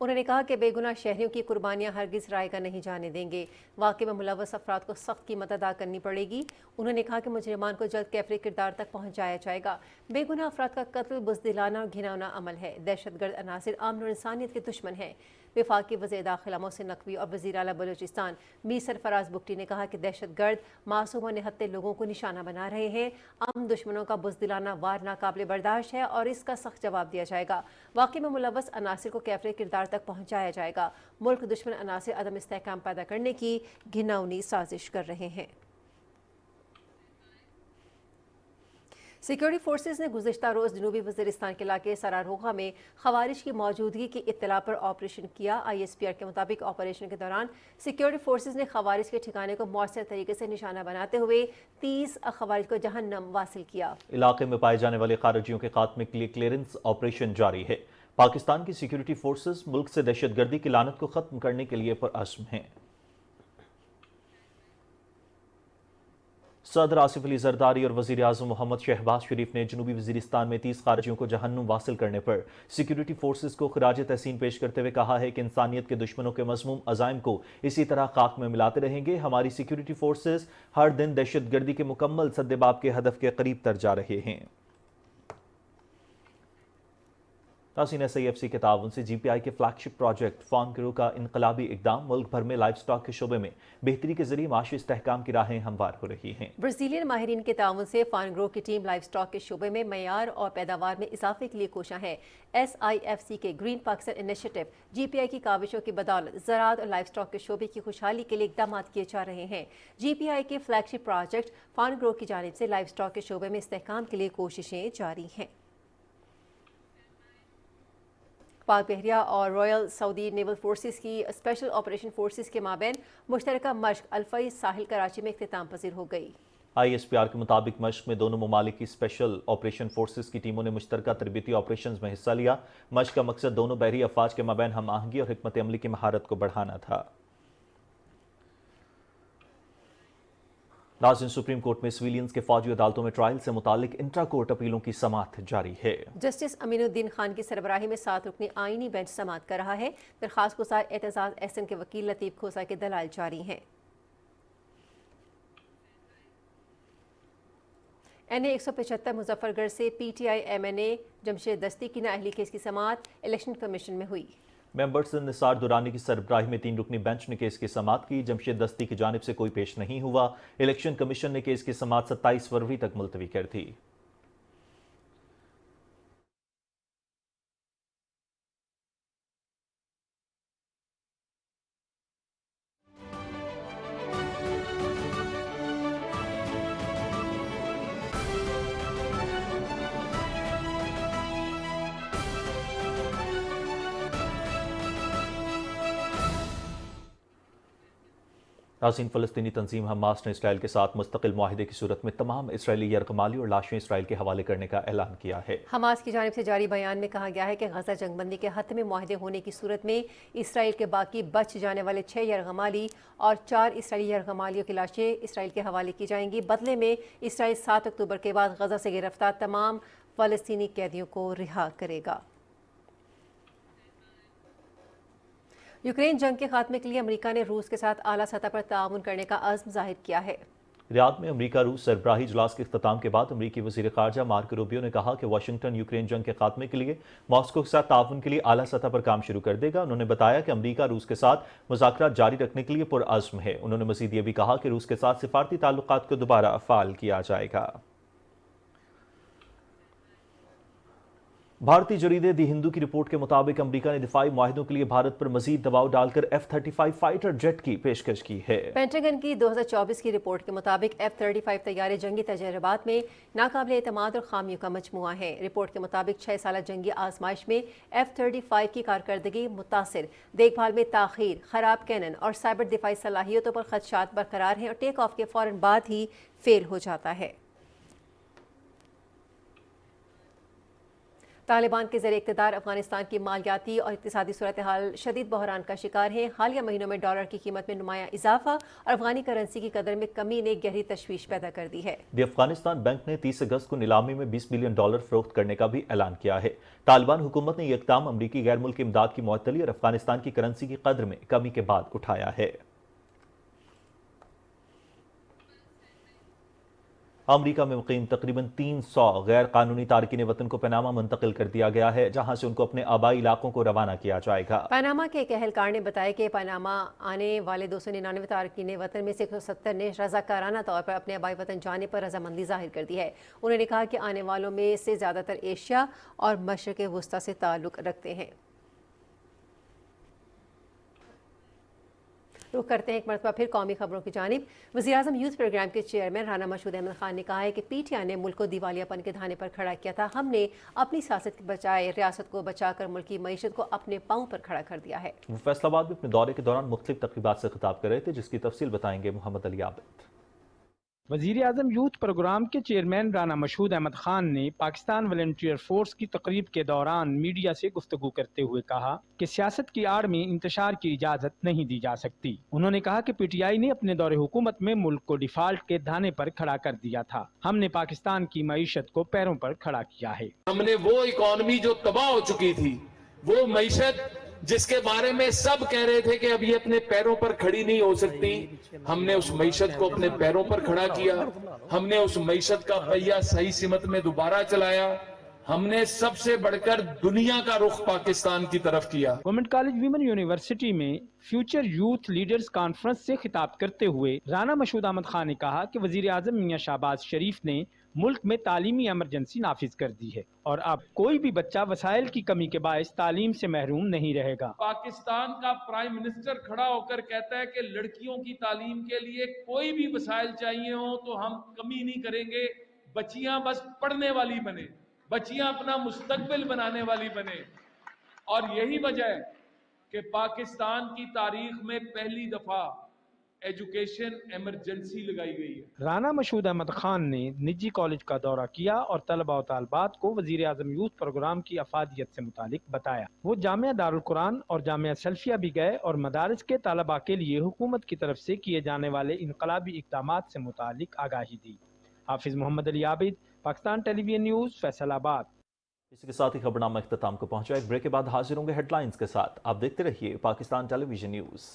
उन्होंने कहा कि बेगुनाह शहरियों की कुर्बानियां हरगिज़ रायगा नहीं जाने देंगे। वाक़े में मुलव्वस अफराद को सख्त कीमत अदा करनी पड़ेगी। उन्होंने कहा कि मुजरिमान को जल्द कैफरे किरदार तक पहुँचाया जाएगा। बेगुनाह अफराद का कत्ल बुज़दिलाना और घिनौना अमल है। दहशतगर्द अनासिर अमन और इंसानियत के दुश्मन हैं। वफाकी वज़ीर दाखिला मोहसिन नकवी और वज़ीर आला बलूचिस्तान मीर सरफराज बुगटी ने कहा कि दहशतगर्द मासूम और निहत्ते लोगों को निशाना बना रहे हैं। अमन दुश्मनों का बुज़दिलाना वार नाकाबिले बर्दाश्त है और इसका सख्त जवाब दिया जाएगा। वाक़ई में मुलव्वस अनासिर को कैफरे किरदार तक पहुँचाया जाएगा। मुल्क दुश्मन अनासिर अदम इस्तेहकाम पैदा करने की घिनौनी साजिश कर रहे हैं। सिक्योरिटी फोर्सेज ने गुज़िश्ता रोज़ जनूबी वज़ीरिस्तान के इलाके सरारोगा में खवारिज की मौजूदगी की इत्तला पर ऑपरेशन किया। ISPR के मुताबिक ऑपरेशन के दौरान सिक्योरिटी फोर्सेज ने खवारिज के ठिकाने को मौसर तरीके से निशाना बनाते हुए 30 खवारिज को जहन्नम वासिल किया। इलाके में पाए जाने वाले खारिजियों के खात्मे के लिए क्लियरेंस ऑपरेशन जारी है। पाकिस्तान की सिक्योरिटी फोर्सेज मुल्क से दहशतगर्दी की लानत को ख़त्म करने के लिए पुरअज़्म हैं। सदर आसिफ अली ज़रदारी और वज़ीर आज़म मोहम्मद शहबाज शरीफ ने जनूबी वज़ीरिस्तान में 30 खारिजियों को जहन्नुम वासिल करने पर सिक्योरिटी फोर्सेज को खिराज तहसीन पेश करते हुए कहा है कि इंसानियत के दुश्मनों के मज़मूम अज़ाइम को इसी तरह खाक में मिलाते रहेंगे। हमारी सिक्योरिटी फोर्सेज हर दिन दहशतगर्दी के मुकम्मल सद्देबाब के हदफ के करीब तर जा रहे हैं। नाज़रीन, SAFC के ताउन से GPI के फ्लैगशिप प्रोजेक्ट फार्म ग्रो का इनकलाबी इकदाम मुल्क भर में लाइव स्टॉक के शोबे में बेहतरी के जरिए माशी इस्तेहकाम की राहें हमवार हो रही हैं। ब्राज़ीलियन माहिरीन के ताउन से फार्म ग्रो की टीम लाइव स्टॉक के शोबे में मयार और पैदावार में इजाफे के लिए कोशां है। SIFC के ग्रीन पाकिस्तान इनिशिएटिव GPI की काविशों की बदौलत ज़राअत और लाइव स्टॉक के शोबे की खुशहाली के लिए इकदाम किए जा रहे हैं। GPI के फ्लैगशिप प्रोजेक्ट फार्म ग्रो की जानिब से लाइव स्टॉक के शोबे में इस्तेहकाम के लिए कोशिशें जारी हैं। पाक बहरिया और रॉयल सऊदी नेवल फोर्सेस की स्पेशल ऑपरेशन फोर्सेस के माबैन मुश्तरका मश्क अल्फई साहिल कराची में इख्तिताम पजीर हो गई। ISPR के मुताबिक मश्क में दोनों ममालिक की स्पेशल ऑपरेशन फोर्सेस की टीमों ने मुश्तरका तरबीती ऑपरेशन में हिस्सा लिया। मश्क का मकसद दोनों बहरी अफवाज के माबैन हम आहंगी और हिकमत अमली की महारत को बढ़ाना था। नाज़रीन, सुप्रीम कोर्ट में सिविलियंस के फौजी अदालतों में ट्रायल से मुतालिक इंट्रा कोर्ट अपीलों की समाअत जारी है। जस्टिस अमीनुद्दीन खान की सरबराही में 7 रुकनी आईनी बेंच समाअत कर रहा है। दरखास्त गुजार एतजाज एहसन के वकील लतीफ खोसा के दलाल जारी हैं। NA 175 मुजफ्फरगढ़ से PTI MNA जमशेद दस्ती की नाअहली केस की समाअत इलेक्शन कमीशन में हुई। मेंबर्स निसार दुरानी की सरबराही में 3 रुकनी बेंच ने केस की समाअत की। जमशेद दस्ती की जानिब से कोई पेश नहीं हुआ। इलेक्शन कमीशन ने केस की समाअत 27 फरवरी तक मुलतवी कर दी। नाज़रीन, फ़लस्तीनी तंजीम हमास ने इसराइल के साथ मुस्तकिल मुआहिदे की सूरत में तमाम इसराइली यरगमाली और लाशें इसराइल के हवाले करने का ऐलान किया है। हमास की जानिब से जारी बयान में कहा गया है कि गजा जंगबंदी के हतमी मुआहिदे होने की सूरत में इसराइल के बाकी बच जाने वाले 6 यरगमाली और 4 इसराइली यरगमालियों की लाशें इसराइल के हवाले की जाएंगी। बदले में इसराइल 7 अक्टूबर के बाद गजा से गिरफ्तार तमाम फ़लस्तीनी कैदियों को रिहा करेगा। यूक्रेन जंग के खात्मे के लिए अमेरिका ने रूस के साथ आला सतह पर ताउन करने का अज़्म जाहिर किया है। रियाद में अमेरिका रूस सरबराही इजलास के इख्तिताम के बाद अमेरिकी वज़ीर ख़ारजा मार्को रूबियो ने कहा कि वाशिंगटन यूक्रेन जंग के खात्मे के लिए मॉस्को के साथ ताउन के लिए आला सतह पर काम शुरू कर देगा। उन्होंने बताया कि अमेरिका रूस के साथ मुज़ाकरात जारी रखने के लिए पुरअज़्म है। उन्होंने मज़ीद ये भी कहा कि रूस के साथ सिफारती ताल्लुकात को दोबारा फ़ाल किया जाएगा। भारतीय जरीदे दी हिंदू की रिपोर्ट के मुताबिक अमेरिका ने दिफाई मुआहिदों के लिए भारत पर मजीद दबाव डालकर F-35 फाइटर जेट की पेशकश की है। पेंटागन की 2024 की रिपोर्ट के मुताबिक F-35 तैयारे जंगी तजर्बात में नाकाबिल एतमाद और खामियों का मजमुआ है। रिपोर्ट के मुताबिक 6 साला जंगी आजमाइश में F-35 की कारकर्दगी मुतासिर, देखभाल में ताखीर, खराब कैनन और साइबर दिफाई सलाहियतों पर खदशात बरकरार हैं और टेक ऑफ के फौरन बाद ही फेल हो जाता है। तालिबान के ज़रिए इक़्तिदार अफगानिस्तान की मालियाती और इक़्तिसादी सूरत हाल शदीद बहरान का शिकार है। हालिया महीनों में डॉलर की कीमत में नुमाया इजाफा और अफगानी करेंसी की कदर में कमी ने गहरी तशवीश पैदा कर दी है। अफगानिस्तान बैंक ने 30 अगस्त को नीलामी में $20 बिलियन फरोख्त करने का भी ऐलान किया है। तालिबान हुकूमत ने यह इक़दाम अमरीकी गैर मुल्की इमदाद की मुअत्तली और अफगानिस्तान की करेंसी की कदर में कमी के बाद उठाया है। अमरीका में मुकीम तकरीबन 300 गैर कानूनी तारकीन वतन को पनामा मुंतकिल कर दिया गया है, जहां से उनको अपने आबाई इलाकों को रवाना किया जाएगा। पनामा के एक अहलकार ने बताया कि पनामा आने वाले 299 तारकीन वतन में से 170 ने रज़ाकाराना तौर पर अपने आबाई वतन जाने पर रजामंदी जाहिर कर दी है। उन्होंने कहा कि आने वालों में से ज़्यादातर एशिया और मशरिक़ वुस्ता से ताल्लुक़ रखते हैं। रुख करते हैं एक मरतबा फिर कौमी खबरों की जानिब। वज़ीर-ए-आज़म यूथ प्रोग्राम के चेयरमैन राना मशहूद अहमद खान ने कहा है कि PTI ने मुल्क को दिवालियापन के धाने पर खड़ा किया था। हमने अपनी सियासत के बजाय रियासत को बचाकर मुल्क की मईशत को अपने पाँव पर खड़ा कर दिया है। वो फैसलाबाद में अपने दौरे के दौरान मुख्तलिफ तक़रीबात से खिताब कर रहे थे, जिसकी तफसील बताएंगे मोहम्मद अली आबिद। वज़ीर आज़म यूथ प्रोग्राम के चेयरमैन राना मशहूद अहमद खान ने पाकिस्तान वॉलंटियर फोर्स की तकरीब के दौरान मीडिया से गुफ्तगू करते हुए कहा कि सियासत की आड़ में इंतशार की इजाज़त नहीं दी जा सकती। उन्होंने कहा कि PTI ने अपने दौरे हुकूमत में मुल्क को डिफाल्ट के धाने पर खड़ा कर दिया था। हमने पाकिस्तान की मईशत को पैरों पर खड़ा किया है। हमने वो इकॉनमी जो तबाह हो चुकी थी, वो मईशत जिसके बारे में सब कह रहे थे कि अब ये अपने पैरों पर खड़ी नहीं हो सकती, हमने उस मईशत को अपने पैरों पर खड़ा किया। हमने उस मईशत का पहिया सही सिमत में दोबारा चलाया। हमने सबसे बढ़कर दुनिया का रुख पाकिस्तान की तरफ किया। गवर्नमेंट कॉलेज वीमेन यूनिवर्सिटी में फ्यूचर यूथ लीडर्स कॉन्फ्रेंस से खिताब करते हुए राना मशहूद अहमद खान ने कहा कि वजीर आजम मियां शहबाज शरीफ ने मुल्क में तालीमी एमरजेंसी नाफिज कर दी है और अब कोई भी बच्चा वसाइल की कमी के बायस तालीम से महरूम नहीं रहेगा। पाकिस्तान का प्राइम मिनिस्टर खड़ा होकर कहता है कि लड़कियों की तालीम के लिए कोई भी वसाइल चाहिए हो तो हम कमी नहीं करेंगे, बच्चियां बस पढ़ने वाली बने, बच्चियां अपना मुस्तकबिल बनाने वाली बने। और यही वजह है कि पाकिस्तान की तारीख में पहली दफा एजुकेशन इमरजेंसी लगाई गई है। राना मशहूद अहमद खान ने निजी कॉलेज का दौरा किया और तलबा और तालबात को वजीर आजम यूथ प्रोग्राम की अफादियत से मुतालिक बताया। वो जामिया दारुल कुरान और जामिया सल्फिया भी गए और मदारिस के तालबा के लिए हुकूमत की तरफ से किए जाने वाले इनकलाबी इक़दामात से मुतालिक आगाही दी। हाफिज मोहम्मद अली आबिद, पाकिस्तान टेलीविजन न्यूज़, फैसलाबाद। इसी के साथ ही खबरनामा इख्तिताम को पहुंचा। एक ब्रेक के बाद हाजिर होंगे हेडलाइंस के साथ। आप देखते रहिए पाकिस्तान टेलीविजन न्यूज़।